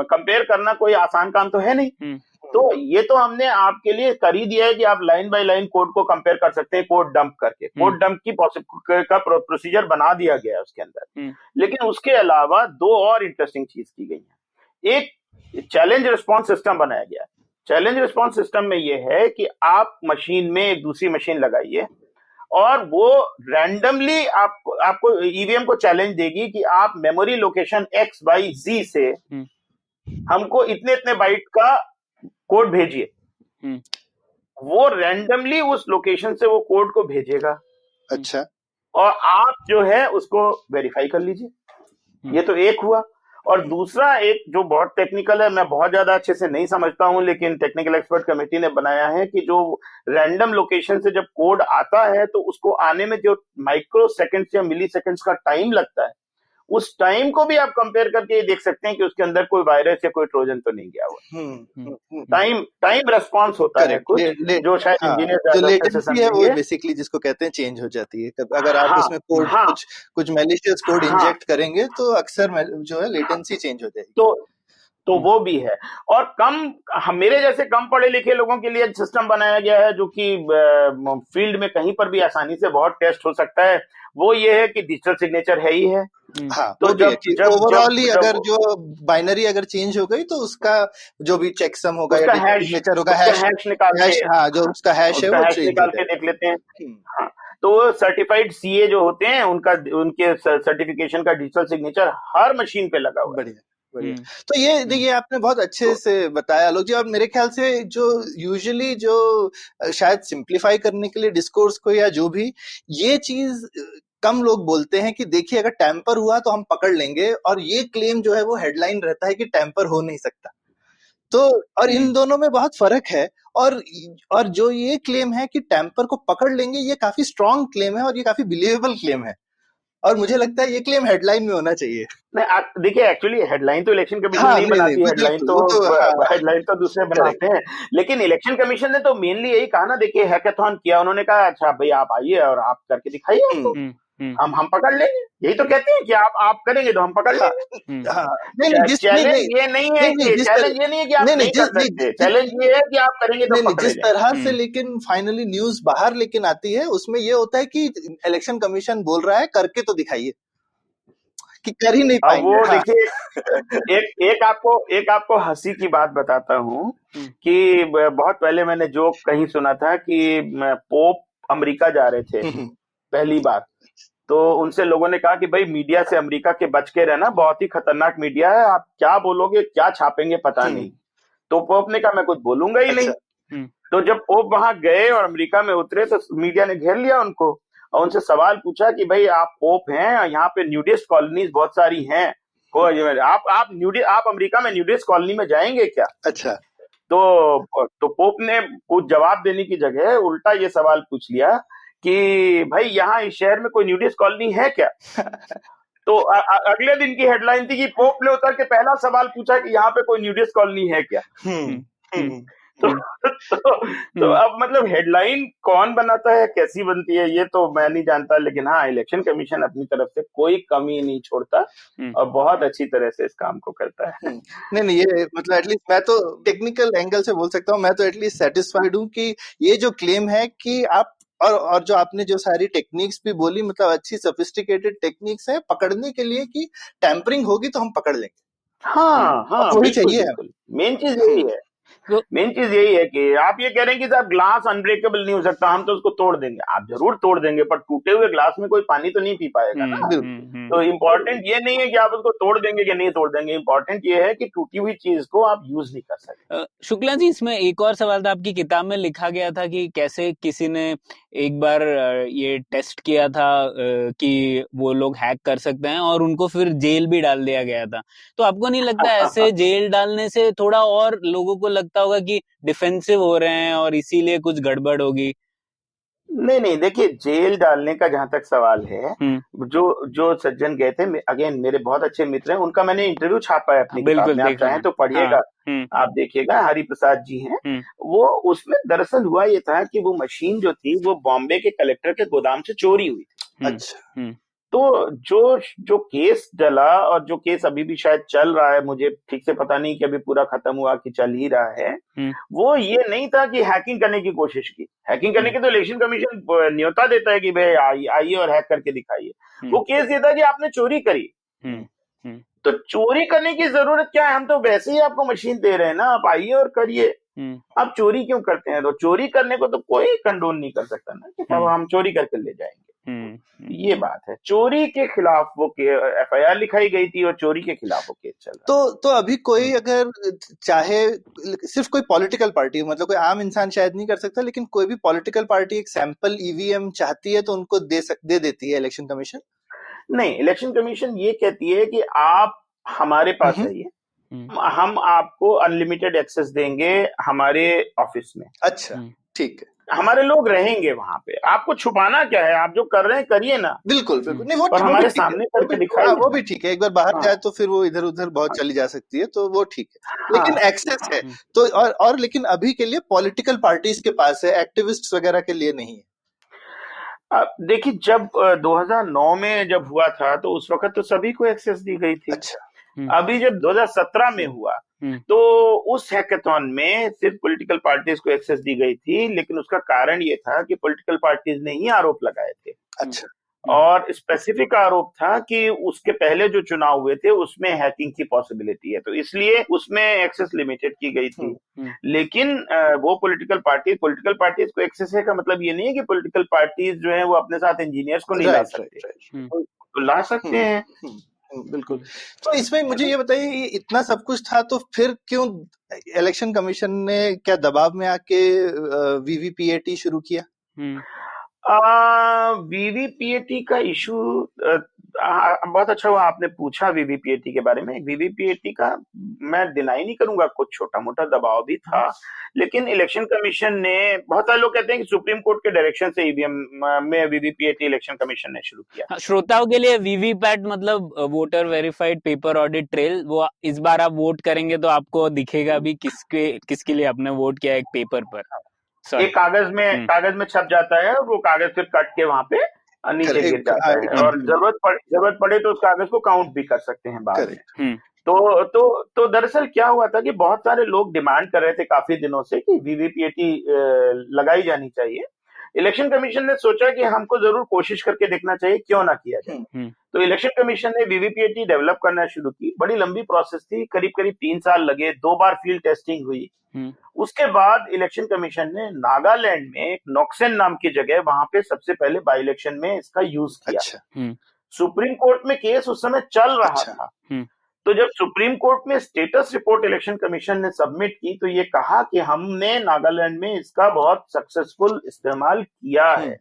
कंपेयर करना कोई आसान काम तो है नहीं। तो ये तो हमने आपके लिए कर ही दिया है कि आप लाइन बाय लाइन कोड को कंपेयर कर सकते हैं, कोड डंप करके, कोड डंप की का प्रोसीजर बना दिया गया है उसके अंदर। लेकिन उसके अलावा 2 और इंटरेस्टिंग चीज की गई है। एक चैलेंज रिस्पॉन्स सिस्टम बनाया गया है। चैलेंज रिस्पॉन्स सिस्टम में यह है कि आप मशीन में एक दूसरी मशीन लगाइए और वो रैंडमली आपको ईवीएम को चैलेंज देगी कि आप मेमोरी लोकेशन XYZ से हमको इतने इतने बाइट का कोड भेजिए, वो रैंडमली उस लोकेशन से वो कोड को भेजेगा, अच्छा, और आप जो है उसको वेरीफाई कर लीजिए। ये तो एक हुआ। और दूसरा एक जो बहुत टेक्निकल है, मैं बहुत ज्यादा अच्छे से नहीं समझता हूं, लेकिन टेक्निकल एक्सपर्ट कमेटी ने बनाया है कि जो रैंडम लोकेशन से जब कोड आता है तो उसको आने में जो माइक्रो सेकेंड्स या मिली सेकेंड्स का टाइम लगता है, उस टाइम को भी आप कंपेयर करके ये देख सकते हैं कि उसके अंदर कोई वायरस या कोई ट्रोजन तो नहीं गया हुआ। टाइम रेस्पॉन्स होता है कुछ जो शायद इंजीनियर जो लेटेंसी है वो बेसिकली जिसको कहते हैं चेंज हो जाती है। अगर आप उसमें कोड कुछ मैलिशियस कोड इंजेक्ट करेंगे तो अक्सर जो है लेटेंसी चेंज हो जाएगी। तो वो भी है। और मेरे जैसे कम पढ़े लिखे लोगों के लिए सिस्टम बनाया गया है जो कि फील्ड में कहीं पर भी आसानी से बहुत टेस्ट हो सकता है। वो ये है कि डिजिटल सिग्नेचर है ही है। हाँ, तो जब ओवरऑल अगर जो बाइनरी अगर चेंज हो गई तो उसका जो भी चेकसम होगा या सिग्नेचर होगा, हैश निकाल के, हाँ, जो उसका हैश है वो निकाल के देख लेते हैं। हाँ, तो सर्टिफाइड CA जो होते हैं उनके सर्टिफिकेशन का डिजिटल सिग्नेचर हर मशीन पे लगा हुआ है। बढ़िया। तो ये आपने बहुत अच्छे से बताया आलोक जी। और मेरे ख्याल से जो यूजुअली जो शायद सिंप्लीफाई करने के लिए डिस्कोर्स को या जो भी ये चीज कम लोग बोलते हैं कि देखिए अगर टैंपर हुआ तो हम पकड़ लेंगे, और ये क्लेम जो है वो हेडलाइन रहता है कि टैंपर हो नहीं सकता। तो और इन दोनों में बहुत फर्क है। और जो ये क्लेम है कि टैंपर को पकड़ लेंगे, ये काफी स्ट्रॉन्ग क्लेम है और ये काफी बिलीवेबल क्लेम है, और मुझे लगता है ये क्लेम हेडलाइन में होना चाहिए। नहीं, देखिए एक्चुअली हेडलाइन तो इलेक्शन कमीशन नहीं बनाती है, हेडलाइन तो दूसरे बनाते हैं। लेकिन इलेक्शन कमीशन ने तो मेनली यही कहा ना, देखिए हैकाथॉन किया उन्होंने, कहा अच्छा भाई आप आइए और आप करके दिखाइए, हम पकड़ लेंगे। यही तो कहते हैं कि आप करेंगे तो हम पकड़ लेंगे। चैलेंज ये नहीं है कि आप नहीं कर सकते, चैलेंज ये है कि आप करेंगे तो पकड़ लेंगे। जिस तरह से लेकिन फाइनली न्यूज बाहर लेकिन आती है उसमें ये होता है कि इलेक्शन कमीशन बोल रहा है करके तो दिखाइए, कि कर ही नहीं पाएंगे। वो देखिए एक आपको हंसी की बात बताता हूँ कि बहुत पहले मैंने जो कहीं सुना था कि पोप अमेरिका जा रहे थे पहली बार, तो उनसे लोगों ने कहा कि भाई मीडिया से अमेरिका के बच के रहना, बहुत ही खतरनाक मीडिया है, आप क्या बोलोगे क्या छापेंगे पता नहीं। तो पोप ने कहा मैं कुछ बोलूंगा ही नहीं। अच्छा। तो जब पोप वहां गए और अमेरिका में उतरे तो मीडिया ने घेर लिया उनको और उनसे सवाल पूछा कि भाई आप पोप हैं, यहाँ पे न्यूडिस्ट कॉलोनीज बहुत सारी हैं, आप अमेरिका में न्यूडिस्ट कॉलोनी में जाएंगे क्या? अच्छा। तो पोप ने कुछ जवाब देने की जगह उल्टा ये सवाल पूछ लिया कि भाई यहाँ इस शहर में कोई न्यूडिस्ट कॉलोनी है क्या? तो अगले दिन की हेडलाइन थी कि पोप ने उतर के पहला सवाल पूछा कि यहाँ पे कोई न्यूडिस्ट कॉलोनी है क्या? तो अब मतलब हेडलाइन कौन बनाता है, कैसी बनती है, ये तो मैं नहीं जानता, लेकिन हाँ इलेक्शन कमीशन अपनी तरफ से कोई कमी नहीं छोड़ता और बहुत अच्छी तरह से इस काम को करता है। नहीं, ये मतलब एटलीस्ट मैं तो टेक्निकल एंगल से बोल सकता हूँ, मैं तो एटलीस्ट सेटिस्फाइड हूँ कि ये जो क्लेम है कि आप और जो आपने जो सारी टेक्निक्स भी बोली, मतलब अच्छी सोफिस्टिकेटेड टेक्निक्स है पकड़ने के लिए कि टैंपरिंग होगी तो हम पकड़ लेंगे। हाँ, वही चाहिए। मेन चीज यही है। मेन चीज यही है कि आप ये कह रहे हैं कि साहब ग्लास अनब्रेकेबल नहीं हो सकता, हम तो उसको तोड़ देंगे। आप जरूर तोड़ देंगे, पर टूटे हुए ग्लास में कोई पानी तो नहीं पी पाएगा ना। तो इम्पोर्टेंट ये नहीं है कि आप उसको तोड़ देंगे कि नहीं तोड़ देंगे, इम्पोर्टेंट ये है कि टूटी हुई चीज को आप यूज नहीं कर सकते। शुक्ला जी, इसमें एक और सवाल था, आपकी किताब में लिखा गया था कि कैसे किसी ने एक बार ये टेस्ट किया था कि वो लोग हैक कर सकते हैं और उनको फिर जेल भी डाल दिया गया था। तो आपको नहीं लगता ऐसे जेल डालने से थोड़ा और लोगों को लगता होगा कि डिफेंसिव हो रहे हैं और इसीलिए कुछ गड़बड़ होगी? नहीं, देखिए जेल डालने का जहां तक सवाल है, जो सज्जन गए थे, अगेन मेरे बहुत अच्छे मित्र हैं, उनका मैंने इंटरव्यू छापा है अपनी किताब में, आप चाहें तो पढ़िएगा। आप देखिएगा, हरि प्रसाद जी हैं वो, उसमें दरअसल हुआ ये था कि वो मशीन जो थी वो बॉम्बे के कलेक्टर के गोदाम से चोरी हुई थी। अच्छा। तो जो केस डला और जो केस अभी भी शायद चल रहा है, मुझे ठीक से पता नहीं कि अभी पूरा खत्म हुआ कि चल ही रहा है, वो ये नहीं था कि हैकिंग करने की कोशिश की। हैकिंग करने की तो इलेक्शन कमीशन न्योता देता है कि भाई आइए और हैक करके दिखाइए। वो केस ये था कि आपने चोरी करी। तो चोरी करने की जरूरत क्या है, हम तो वैसे ही आपको मशीन दे रहे हैं ना, आप आइए और करिए। आप चोरी क्यों करते हैं? तो चोरी करने को तो कोई कंडोन नहीं कर सकता ना कि अब हम चोरी करके ले जाएंगे। ये बात है, चोरी के खिलाफ वो एफआईआर लिखाई गई थी और चोरी के खिलाफ वो केस चल रहा है। तो अभी कोई अगर चाहे, सिर्फ कोई पॉलिटिकल पार्टी, मतलब कोई आम इंसान शायद नहीं कर सकता, लेकिन कोई भी पॉलिटिकल पार्टी एक सैंपल ईवीएम चाहती है तो उनको दे देती है इलेक्शन कमीशन? नहीं, इलेक्शन कमीशन ये कहती है कि आप हमारे पास आइए, हम आपको अनलिमिटेड एक्सेस देंगे हमारे ऑफिस में। अच्छा, ठीक है। हमारे लोग रहेंगे वहां पे, आपको छुपाना क्या है? आप जो कर रहे हैं करिए ना। बिल्कुल नहीं, वो हमारे सामने करके दिखाइए। वो भी ठीक है, एक बार बाहर जाए तो फिर वो इधर उधर बहुत चली जा सकती है, तो वो ठीक है। लेकिन एक्सेस है तो, और लेकिन अभी के लिए पॉलिटिकल पार्टीज के पास है, एक्टिविस्ट वगैरह के लिए नहीं है। देखिए, जब 2009 में जब हुआ था तो उस वक्त तो सभी को एक्सेस दी गई थी। अच्छा। अभी जब 2017 में हुआ तो उस हैकेथॉन में सिर्फ पॉलिटिकल पार्टीज को एक्सेस दी गई थी, लेकिन उसका कारण ये था कि पॉलिटिकल पार्टीज ने ही आरोप लगाए थे। अच्छा। और स्पेसिफिक आरोप था कि उसके पहले जो चुनाव हुए थे उसमें हैकिंग की पॉसिबिलिटी है, तो इसलिए उसमें एक्सेस लिमिटेड की गई थी। लेकिन वो पॉलिटिकल पार्टीज को एक्सेस है का मतलब ये नहीं है कि पॉलिटिकल पार्टीज जो है वो अपने साथ इंजीनियर्स को नहीं ला सकते, तो ला सकते हैं। बिल्कुल। तो इसमें मुझे ये बताइए, इतना सब कुछ था तो फिर क्यों इलेक्शन कमीशन ने क्या दबाव में आके वीवीपीएटी शुरू किया? वीवीपीएटी का इशू बहुत अच्छा हुआ आपने पूछा वीवीपीएटी के बारे में। वीवीपीएटी का मैं डिनाई नहीं करूंगा, कुछ छोटा मोटा दबाव भी था, लेकिन इलेक्शन कमीशन ने, बहुत सारे लोग कहते हैं कि सुप्रीम कोर्ट के डायरेक्शन से ईवीएम में वीवीपीएटी इलेक्शन कमीशन ने शुरू किया। श्रोताओं के लिए वीवीपैट मतलब voter verified paper audit trail, वो इस बार आप वोट करेंगे तो आपको दिखेगा भी किसके लिए आपने वोट किया, एक पेपर पर, एक कागज में छप जाता है, और वो कागज फिर कट के वहां पे नीचे गिर जाता है, और जरूरत पड़े तो उस कागज को काउंट भी कर सकते हैं बाद में। तो दरअसल क्या हुआ था कि बहुत सारे लोग डिमांड कर रहे थे काफी दिनों से कि वीवीपीएटी लगाई जानी चाहिए। इलेक्शन कमीशन ने सोचा कि हमको जरूर कोशिश करके देखना चाहिए, क्यों ना किया जाए। तो इलेक्शन कमीशन ने वीवीपीएटी डेवलप करना शुरू की। बड़ी लंबी प्रोसेस थी, करीब 3 साल लगे, 2 बार फील्ड टेस्टिंग हुई। उसके बाद इलेक्शन कमीशन ने नागालैंड में एक नोक्सेन नाम की जगह, वहां पे सबसे पहले बाई इलेक्शन में इसका यूज किया। अच्छा। सुप्रीम कोर्ट में केस उस समय चल रहा था। तो जब सुप्रीम कोर्ट में स्टेटस रिपोर्ट इलेक्शन कमीशन ने सबमिट की तो ये कहा कि हमने नागालैंड में इसका बहुत सक्सेसफुल इस्तेमाल किया है।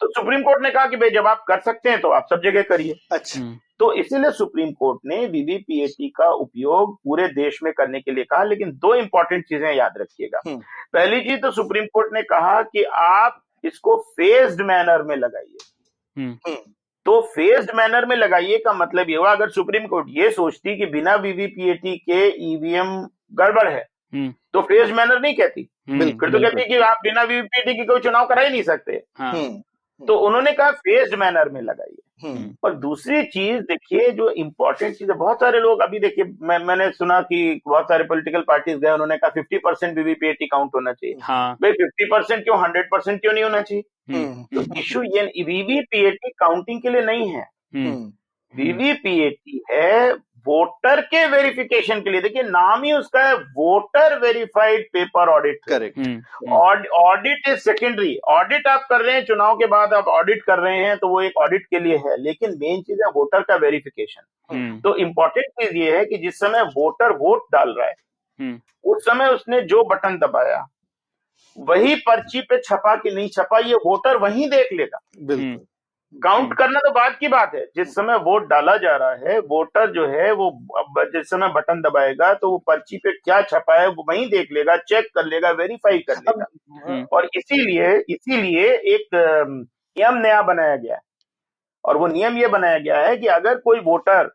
तो सुप्रीम कोर्ट ने कहा कि भाई जब आप कर सकते हैं तो आप सब जगह करिए। अच्छा। तो इसीलिए सुप्रीम कोर्ट ने वीवीपीएटी का उपयोग पूरे देश में करने के लिए कहा, लेकिन दो इंपॉर्टेंट चीजें याद रखिएगा। पहली चीज तो सुप्रीम कोर्ट ने कहा कि आप इसको फेज्ड मैनर में लगाइए। तो फेज्ड मैनर में लगाइए का मतलब ये हुआ, अगर सुप्रीम कोर्ट ये सोचती कि बिना वीवीपीएटी के ईवीएम गड़बड़ है तो फेज्ड मैनर नहीं कहती, फिर तो कहती कि आप बिना वीवीपीएटी के कोई चुनाव करा ही नहीं सकते। तो उन्होंने कहा फेज्ड मैनर में लगाइए। और दूसरी चीज देखिए, जो इंपॉर्टेंट चीज है, बहुत सारे लोग अभी देखिए, मैंने सुना कि बहुत सारे पॉलिटिकल पार्टीज गए, उन्होंने कहा 50% वीवीपीएटी काउंट होना चाहिए। भाई 50% क्यों, 100% क्यों नहीं होना चाहिए? तो इशू ये वीवीपीएटी काउंटिंग के लिए नहीं है, वीवीपीएटी है वोटर के वेरिफिकेशन के लिए। देखिए नाम ही उसका है, voter verified paper audit. Correct. Audit is secondary. Audit आप कर रहे हैं चुनाव के बाद, आप ऑडिट कर रहे हैं तो वो एक ऑडिट के लिए है, लेकिन मेन चीज है वोटर का वेरिफिकेशन। तो इंपॉर्टेंट चीज ये है कि जिस समय वोटर वोट डाल रहा है उस समय उसने जो बटन दबाया वही पर्ची पे छपा कि नहीं छपा ये वोटर वहीं देख लेगा। बिल्कुल। काउंट करना तो बात की बात है, जिस समय वोट डाला जा रहा है वोटर जो है वो जिस समय बटन दबाएगा तो वो पर्ची पे क्या छपा है वो वहीं देख लेगा, चेक कर लेगा, वेरीफाई कर लेगा। और इसीलिए एक नियम नया बनाया गया है, और वो नियम ये बनाया गया है कि अगर कोई वोटर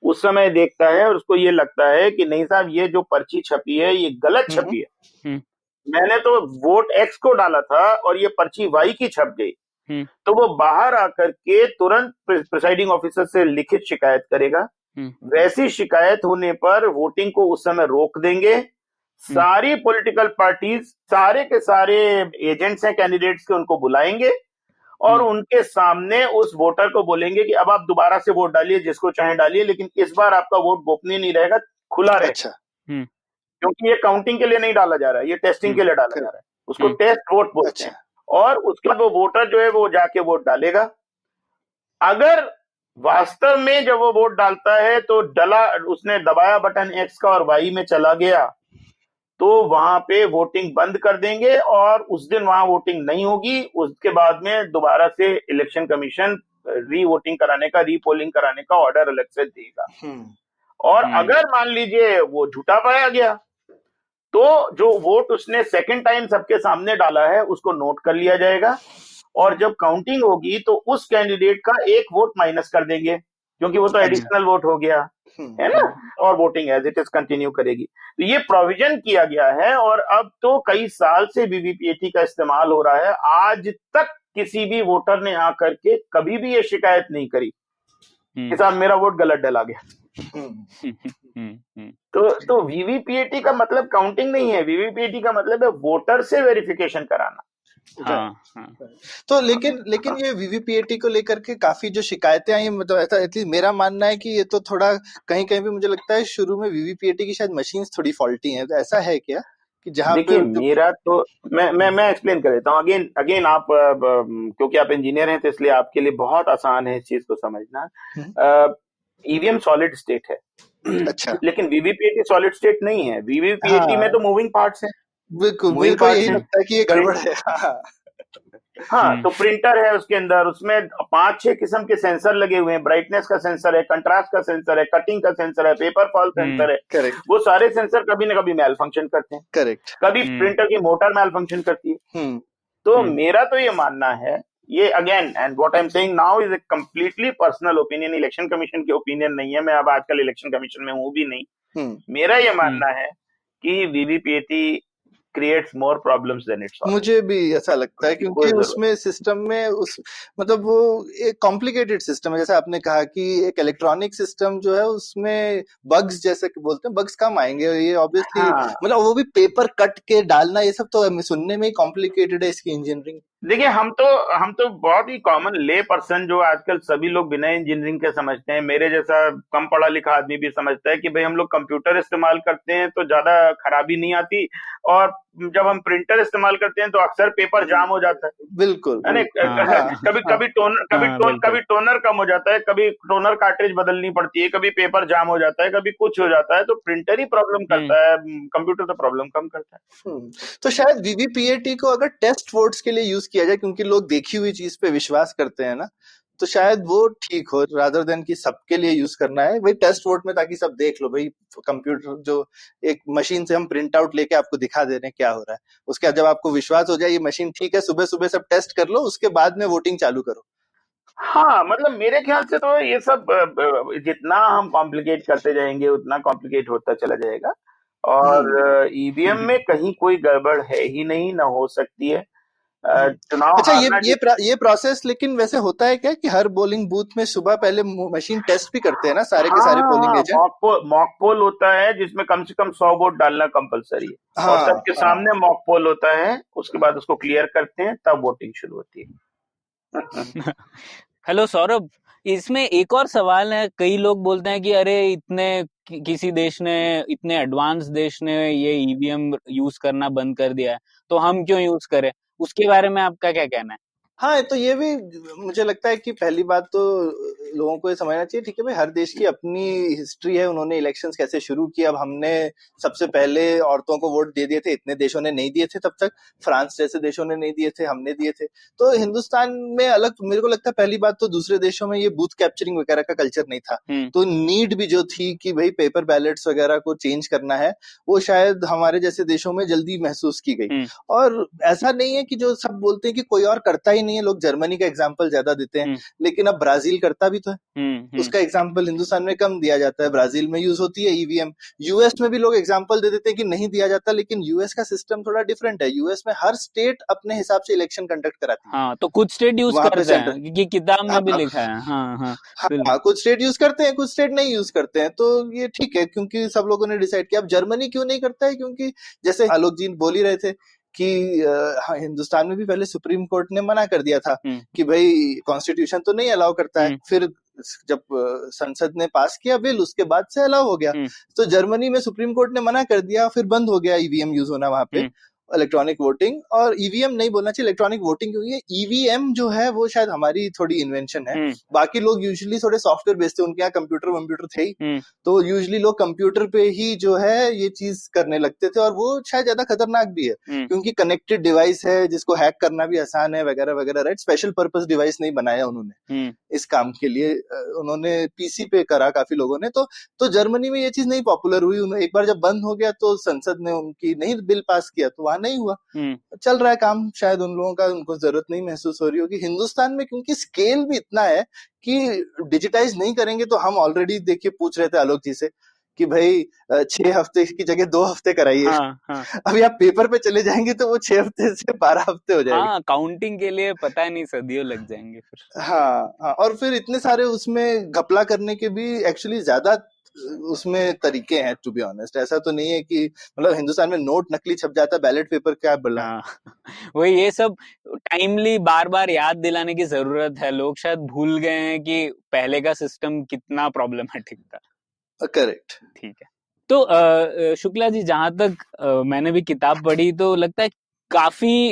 उस समय देखता है और उसको ये लगता है कि नहीं साहब ये जो पर्ची छपी है ये गलत छपी है, मैंने तो वोट एक्स को डाला था और ये पर्ची वाई की छप गई, तो वो बाहर आकर के तुरंत प्रिसाइडिंग ऑफिसर से लिखित शिकायत करेगा। वैसी शिकायत होने पर वोटिंग को उस समय रोक देंगे। सारी पॉलिटिकल पार्टीज, सारे के सारे एजेंट्स हैं कैंडिडेट्स के, उनको बुलाएंगे और उनके सामने उस वोटर को बोलेंगे कि अब आप दोबारा से वोट डालिए, जिसको चाहे डालिए, लेकिन इस बार आपका वोट गोपनीय नहीं रहेगा, खुला रहेगा। अच्छा। क्योंकि ये काउंटिंग के लिए नहीं डाला जा रहा है, ये टेस्टिंग के लिए डाला जा रहा है, उसको टेस्ट वोट बोलते हैं। और उसके बाद वो वोटर जो है वो जाके वोट डालेगा। अगर वास्तव में जब वो वोट डालता है तो उसने दबाया बटन एक्स का और वाई में चला गया, तो वहां पे वोटिंग बंद कर देंगे और उस दिन वहां वोटिंग नहीं होगी। उसके बाद में दोबारा से इलेक्शन कमीशन री वोटिंग कराने का, री पोलिंग कराने का ऑर्डर अलग से देगा। और अगर मान लीजिए वो झूठा पाया गया तो जो वोट उसने सेकंड टाइम सबके सामने डाला है उसको नोट कर लिया जाएगा, और जब काउंटिंग होगी तो उस कैंडिडेट का एक वोट माइनस कर देंगे, क्योंकि वो तो एडिशनल वोट हो गया है ना, और voting as it is continue करेगी। तो ये प्रोविजन किया गया है, और अब तो कई साल से वीवीपीएटी का इस्तेमाल हो रहा है। आज तक किसी भी वोटर ने आकर के कभी भी ये शिकायत नहीं करी कि साहब मेरा वोट गलत डाला गया। तो वीवीपीएटी का मतलब काउंटिंग नहीं है, वीवीपीएटी का मतलब है वोटर से वेरिफिकेशन कराना। तो लेकिन ये वीवीपीएटी को लेकर के काफी जो शिकायतें आई, मतलब ऐसा एटलीस्ट मेरा मानना है कि ये तो थोड़ा कहीं कहीं भी मुझे लगता है शुरू में वीवीपीएटी की शायद मशीन्स थोड़ी फॉल्टी हैं, तो ऐसा है क्या कि जहां देखिए मेरा तो मैं एक्सप्लेन कर देता हूँ अगेन आप क्योंकि आप इंजीनियर हैं तो इसलिए आपके लिए बहुत आसान है इस चीज को समझना। ईवीएम सॉलिड स्टेट है। अच्छा। लेकिन वीवीपीएटी सॉलिड स्टेट नहीं है, वीवीपीएटी में तो मूविंग पार्ट्स हैं। बिल्कुल, मेरे को यही लगता है कि ये गड़बड़ है। हाँ, तो प्रिंटर है उसके अंदर, उसमें 5-6 किस्म के सेंसर लगे हुए हैं, ब्राइटनेस का सेंसर है, कंट्रास्ट का सेंसर है, कटिंग का सेंसर है, पेपर फॉल सेंसर है। करेक्ट। वो सारे सेंसर कभी ना कभी मैल फंक्शन करते हैं। करेक्ट। कभी प्रिंटर की मोटर मैल फंक्शन करती है। तो मेरा तो ये मानना है, ये again and what I am saying now is a completely personal opinion, election commission की ओपिनियन नहीं है, मैं अब आजकल इलेक्शन कमीशन में हूं भी नहीं। मेरा ये मानना है कि VVPAT creates more problems than its solves. मुझे भी ऐसा लगता है, क्योंकि उसमें सिस्टम में मतलब वो एक कॉम्प्लिकेटेड सिस्टम है। जैसे आपने कहा कि एक इलेक्ट्रॉनिक सिस्टम जो है उसमें बग्स, जैसे कि बोलते हैं, बग्स कम आएंगे। ये ऑब्वियसली मतलब वो भी पेपर कट के डालना, ये सब तो सुनने में ही कॉम्प्लिकेटेड है इसकी इंजीनियरिंग। देखिए हम तो बहुत ही कॉमन ले पर्सन, जो आजकल सभी लोग बिना इंजीनियरिंग के समझते हैं, मेरे जैसा कम पढ़ा लिखा आदमी भी समझता है कि भाई हम लोग कंप्यूटर इस्तेमाल करते हैं तो ज्यादा खराबी नहीं आती, और जब हम प्रिंटर इस्तेमाल करते हैं तो अक्सर पेपर जाम हो जाता है, बिल्कुल है ना? कभी कभी टोनर कम हो जाता है, कभी टोनर कार्ट्रिज बदलनी पड़ती है, कभी पेपर जाम हो जाता है, कभी कुछ हो जाता है, तो प्रिंटर ही प्रॉब्लम करता है, कंप्यूटर तो प्रॉब्लम कम करता है। तो शायद वीवीपीएटी को अगर टेस्ट वोट्स के लिए यूज किया जाए, क्योंकि लोग देखी हुई चीज पे विश्वास करते हैं ना, तो शायद वो ठीक हो, रादर देन कि सबके लिए यूज करना है भाई टेस्ट वोट में, ताकि सब देख लो भाई कंप्यूटर जो एक मशीन से हम प्रिंट आउट लेके आपको दिखा दे रहे हैं क्या हो रहा है, उसके बाद जब आपको विश्वास हो जाए ये मशीन ठीक है, सुबह सुबह सब टेस्ट कर लो, उसके बाद में वोटिंग चालू करो। हाँ, मतलब मेरे ख्याल से तो ये सब जितना हम कॉम्प्लिकेट करते जाएंगे उतना कॉम्प्लिकेट होता चला जाएगा, और ईवीएम में कहीं कोई गड़बड़ है ही नहीं, ना हो सकती है। चुनाव अच्छा, हारना ये प्रोसेस लेकिन वैसे होता है क्या कि हर पोलिंग बूथ में सुबह पहले मशीन टेस्ट भी करते हैं ना सारे के सारे पोलिंग एजेंट? मॉक पोल होता है जिसमें कम से कम 100 वोट डालना कंपलसरी है, और सबके सामने मॉक पोल होता है, उसके बाद उसको क्लियर करते हैं, तब वोटिंग शुरू होती है। हेलो सौरभ, इसमें एक और सवाल है। कई लोग बोलते हैं कि अरे इतने किसी देश ने, इतने एडवांस देश ने ये ईवीएम यूज करना बंद कर दिया है, तो हम क्यों यूज करें? उसके बारे में आपका क्या कहना है? हाँ, तो ये भी मुझे लगता है कि पहली बात तो लोगों को ये समझना चाहिए, ठीक है भाई, हर देश की अपनी हिस्ट्री है, उन्होंने इलेक्शंस कैसे शुरू किए। अब हमने सबसे पहले औरतों को वोट दे दिए थे, इतने देशों ने नहीं दिए थे तब तक, फ्रांस जैसे देशों ने नहीं दिए थे, हमने दिए थे। तो हिंदुस्तान में अलग, मेरे को लगता है पहली बात तो दूसरे देशों में ये बूथ कैप्चरिंग वगैरह का कल्चर नहीं था, तो नीड भी जो थी कि भाई पेपर बैलेट्स वगैरह को चेंज करना है, वो शायद हमारे जैसे देशों में जल्दी महसूस की गई। और ऐसा नहीं है कि जो सब बोलते हैं कि कोई और करता ही नहीं है, लोग जर्मनी का एग्जाम्पल ज्यादा देते हैं, लेकिन अब ब्राजील करता भी तो है, उसका एग्जाम्पल हिंदुस्तान में कम दिया जाता है। ब्राजील में यूज होती है ईवीएम, यूएस में भी लोग एग्जाम्पल दे देते हैं कि नहीं दिया जाता, लेकिन यूएस का सिस्टम थोड़ा डिफरेंट है। यूएस में हर स्टेट अपने हिसाब से इलेक्शन कंडक्ट कराती है। हाँ, तो कुछ स्टेट यूज करते हैं, क्योंकि किताब में भी लिखा है। हाँ, कुछ स्टेट यूज करते हैं, कुछ स्टेट नहीं यूज करते हैं, तो ये ठीक है, क्योंकि सब लोगों ने डिसाइड किया। अब जर्मनी क्यों नहीं करता है? क्योंकि जैसे आलोक जी बोल ही रहे थे कि हिंदुस्तान में भी पहले सुप्रीम कोर्ट ने मना कर दिया था कि भाई कॉन्स्टिट्यूशन तो नहीं अलाउ करता है, फिर जब संसद ने पास किया बिल, उसके बाद से अलाउ हो गया। तो जर्मनी में सुप्रीम कोर्ट ने मना कर दिया, फिर बंद हो गया ईवीएम यूज होना वहां पे, इलेक्ट्रॉनिक वोटिंग। और ईवीएम नहीं बोलना चाहिए, इलेक्ट्रॉनिक वोटिंग, क्योंकि ईवीएम जो है वो शायद हमारी थोड़ी इन्वेंशन है। बाकी लोग यूजुअली थोड़े सॉफ्टवेयर बेचते हैं, उनके यहाँ कंप्यूटर थे ही, तो यूजुअली लोग कंप्यूटर पे ही जो है ये चीज करने लगते थे, और वो शायद ज्यादा खतरनाक भी है, क्योंकि कनेक्टेड डिवाइस है जिसको हैक करना भी आसान है वगैरह वगैरह, राइट? स्पेशल पर्पस डिवाइस नहीं बनाया उन्होंने इस काम के लिए, उन्होंने पीसी पे करा काफी लोगों ने। तो जर्मनी में ये चीज नहीं पॉपुलर हुई, एक बार जब बंद हो गया तो संसद ने उनकी नहीं बिल पास किया, तो वहां नहीं हुआ। चल रहा है काम शायद उन लोगों का, उनको जरूरत नहीं महसूस हो रही होगी। हिंदुस्तान में क्योंकि स्केल भी इतना है कि डिजिटाइज नहीं करेंगे, तो हम ऑलरेडी देखिए पूछ रहे थे आलोक जी से कि भाई 6 हफ्ते की जगह 2 हफ्ते कराइए। अभी आप पेपर पे चले जाएंगे तो वो 6 हफ्ते से 12 हफ्ते हो जाएंगे। हाँ, काउंटिंग के लिए पता नहीं सदियों लग जाएंगे फिर। हाँ, और फिर इतने सारे उसमें घपला करने के भी एक्चुअली ज्यादा उसमें तरीके हैं, टू बी ऑनेस्ट। ऐसा तो नहीं है कि मतलब हिंदुस्तान में नोट नकली छप जाता है, बैलेट पेपर क्या बोला। वही, ये सब टाइमली बार बार याद दिलाने की जरूरत है। लोग शायद भूल गए हैं कि पहले का सिस्टम कितना प्रॉब्लमेटिक था। करेक्ट, ठीक है। तो शुक्ला जी, जहां तक मैंने भी किताब पढ़ी, तो लगता है काफी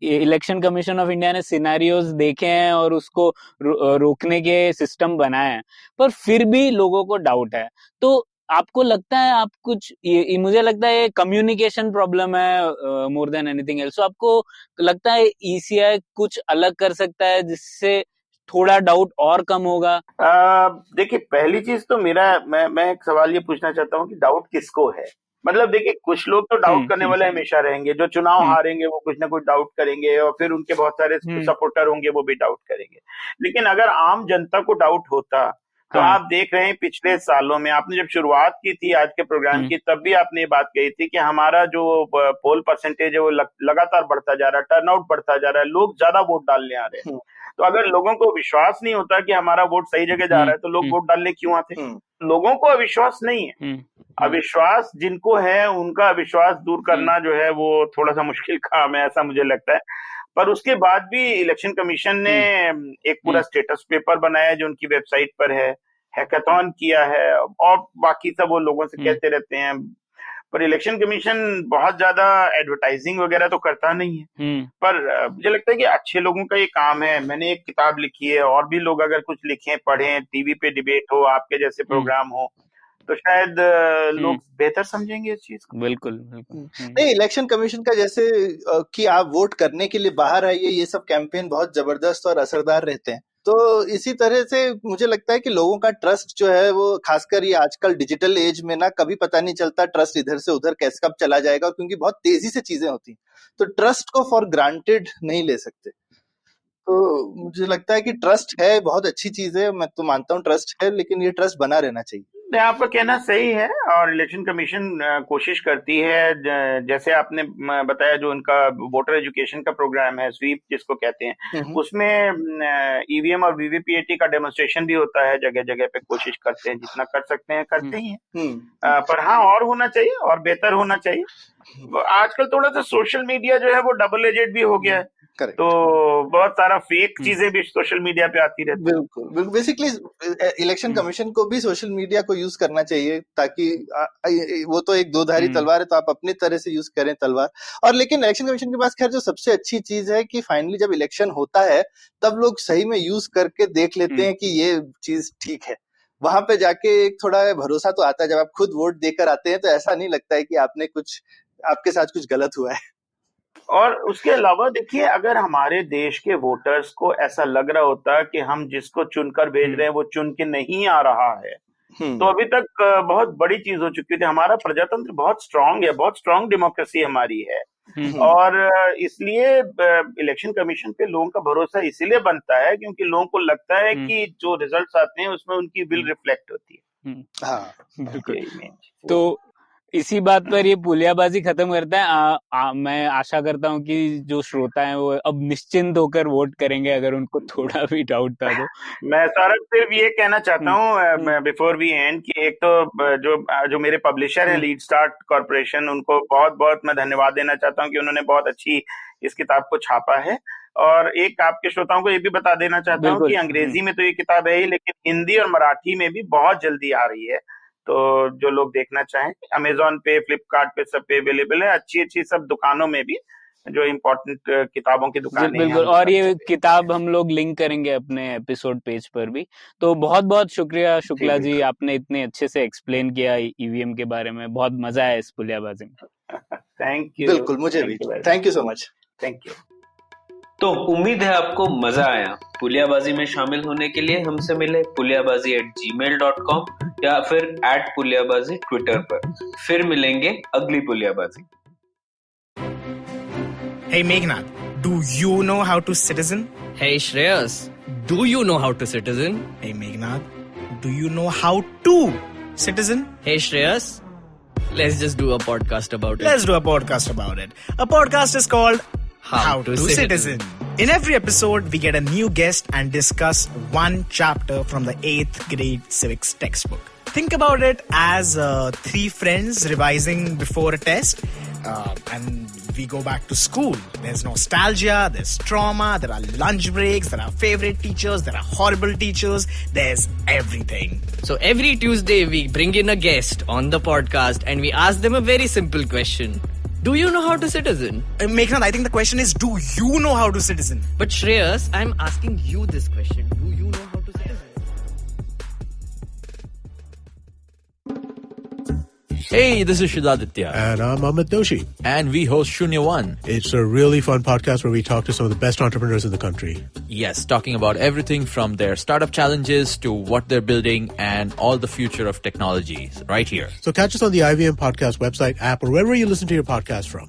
इलेक्शन कमीशन ऑफ इंडिया ने सिनेरियोज देखे हैं और उसको रोकने के सिस्टम बनाए हैं, पर फिर भी लोगों को डाउट है। तो आपको लगता है, आप कुछ मुझे लगता है ये कम्युनिकेशन प्रॉब्लम है मोर देन एनीथिंग एल्स। तो आपको लगता है ईसीआई कुछ अलग कर सकता है जिससे थोड़ा डाउट और कम होगा? देखिए, पहली चीज तो मैं एक सवाल ये पूछना चाहता हूँ कि डाउट किसको है। मतलब देखिए, कुछ लोग तो डाउट करने वाले हमेशा रहेंगे, जो चुनाव हारेंगे वो कुछ ना कुछ डाउट करेंगे, और फिर उनके बहुत सारे सपोर्टर होंगे, वो भी डाउट करेंगे। लेकिन अगर आम जनता को डाउट होता, तो आप देख रहे हैं पिछले सालों में, आपने जब शुरुआत की थी आज के प्रोग्राम की, तब भी आपने ये बात कही थी कि हमारा जो पोल परसेंटेज है वो लगातार बढ़ता जा रहा है, टर्नआउट बढ़ता जा रहा है, लोग ज्यादा वोट डालने आ रहे हैं। तो अगर लोगों को विश्वास नहीं होता कि हमारा वोट सही जगह जा रहा है, तो लोग वोट डालने क्यों आते? लोगों को अविश्वास नहीं है। अविश्वास जिनको है, उनका अविश्वास दूर करना जो है वो थोड़ा सा मुश्किल काम है, ऐसा मुझे लगता है। पर उसके बाद भी इलेक्शन कमीशन ने एक पूरा स्टेटस पेपर बनाया जो उनकी वेबसाइट पर है, हैकाथॉन किया है, और बाकी सब वो लोगों से कहते रहते हैं। पर इलेक्शन कमीशन बहुत ज्यादा एडवर्टाइजिंग वगैरह तो करता नहीं है। पर मुझे लगता है कि अच्छे लोगों का ये काम है। मैंने एक किताब लिखी है, और भी लोग अगर कुछ लिखें, पढ़ें, टीवी पे डिबेट हो, आपके जैसे प्रोग्राम हो, तो शायद लोग बेहतर समझेंगे इस चीज को। बिल्कुल। नहीं, इलेक्शन कमीशन का जैसे कि आप वोट करने के लिए बाहर आइए, ये सब कैंपेन बहुत जबरदस्त और असरदार रहते हैं। तो इसी तरह से मुझे लगता है कि लोगों का ट्रस्ट जो है वो, खासकर ये आजकल डिजिटल एज में ना, कभी पता नहीं चलता ट्रस्ट इधर से उधर कैसे कब चला जाएगा, क्योंकि बहुत तेजी से चीजें होती हैं। तो ट्रस्ट को फॉर ग्रांटेड नहीं ले सकते। तो मुझे लगता है कि ट्रस्ट है, बहुत अच्छी चीज है, मैं तो मानता हूँ ट्रस्ट है, लेकिन ये ट्रस्ट बना रहना चाहिए। आपका कहना सही है, और इलेक्शन कमीशन कोशिश करती है, जैसे आपने बताया जो उनका वोटर एजुकेशन का प्रोग्राम है, स्वीप जिसको कहते हैं, उसमें ईवीएम और वीवीपीएटी का डेमोन्स्ट्रेशन भी होता है। जगह जगह पे कोशिश करते हैं, जितना कर सकते हैं करते ही हैं। पर हाँ, और होना चाहिए, और बेहतर होना चाहिए। आजकल थोड़ा सा सोशल मीडिया जो है वो डबल एजेड भी हो गया है। Correct. तो बहुत सारा फेक चीजें भी सोशल मीडिया पे आती रहती है। बिल्कुल। बेसिकली इलेक्शन कमीशन को भी सोशल मीडिया को यूज करना चाहिए, ताकि वो तो एक दो-धारी तलवार है, तो आप अपनी तरह से यूज करें तलवार। और लेकिन इलेक्शन कमीशन के पास खैर जो सबसे अच्छी चीज है कि फाइनली जब इलेक्शन होता है तब लोग सही में यूज करके देख लेते हैं कि ये चीज ठीक है। वहां पे जाके एक थोड़ा भरोसा तो आता है। जब आप खुद वोट देकर आते हैं तो ऐसा नहीं लगता है कि आपके साथ कुछ गलत हुआ है। और उसके अलावा देखिए, अगर हमारे देश के वोटर्स को ऐसा लग रहा होता कि हम जिसको चुनकर भेज रहे हैं वो चुन के नहीं आ रहा है, तो अभी तक बहुत बड़ी चीज हो चुकी थी। हमारा प्रजातंत्र बहुत स्ट्रांग है, बहुत स्ट्रांग डेमोक्रेसी हमारी है। और इसलिए इलेक्शन कमीशन पे लोगों का भरोसा इसीलिए बनता है क्योंकि लोगों को लगता है कि जो रिजल्ट्स आते हैं उसमें उनकी विल रिफ्लेक्ट होती है। हाँ, बिल्कुल। तो इसी बात पर ये पुलियाबाजी खत्म करता है। मैं आशा करता हूँ कि जो श्रोता हैं वो अब निश्चिंत होकर वोट करेंगे, अगर उनको थोड़ा भी डाउट था तो। मैं सौरभ सिर्फ ये कहना चाहता हूँ बिफोर वी एंड कि एक तो जो मेरे पब्लिशर हैं लीड स्टार्ट कॉर्पोरेशन, उनको बहुत बहुत मैं धन्यवाद देना चाहता हूँ कि उन्होंने बहुत अच्छी इस किताब को छापा है। और एक आपके श्रोताओं को ये भी बता देना चाहता हूँ कि अंग्रेजी में तो ये किताब है ही, लेकिन हिंदी और मराठी में भी बहुत जल्दी आ रही है। तो जो लोग देखना चाहें, अमेजोन पे, फ्लिपकार्ट पे, सब पे अवेलेबल है। अच्छी सब दुकानों में भी, जो इम्पोर्टेंट किताबों की दुकानें हैं। बिल्कुल। और ये किताब हम लोग लिंक करेंगे अपने एपिसोड पेज पर भी। तो बहुत बहुत शुक्रिया शुक्ला जी, आपने इतने अच्छे से एक्सप्लेन किया ईवीएम के बारे में। बहुत मजा आया इस पुलियाबाजी में। Thank you. बिल्कुल, मुझे भी। Thank you so much. Thank you. तो उम्मीद है आपको मजा आया। पुलियाबाजी में शामिल होने के लिए हमसे मिले puliyabazi@gmail.com या फिर @puliyabazi ट्विटर पर। फिर मिलेंगे अगली Puliyabaazi. Hey Meghnad, do you know how to citizen? Hey Shreyas, do you know how to citizen? Hey Meghnad, do you know how to citizen? Hey Shreyas, let's just do a podcast about it. Let's do a podcast about it. A podcast is called How to Citizen. In every episode, we get a new guest and discuss one chapter from the 8th grade civics textbook. Think about it as 3 friends revising before a test, and we go back to school. There's nostalgia, there's trauma, there are lunch breaks, there are favorite teachers, there are horrible teachers, there's everything. So every Tuesday, we bring in a guest on the podcast and we ask them a very simple question. Do you know how to citizen? Meghnad, I think the question is, do you know how to citizen? But Shreyas, I'm asking you this question. Do you know how to citizen? Hey, this is Shidaditya. And I'm Amit Doshi. And we host Shunya One. It's a really fun podcast where we talk to some of the best entrepreneurs in the country. Yes, talking about everything from their startup challenges to what they're building and all the future of technologies right here. So catch us on the IVM Podcast website, app, or wherever you listen to your podcast from.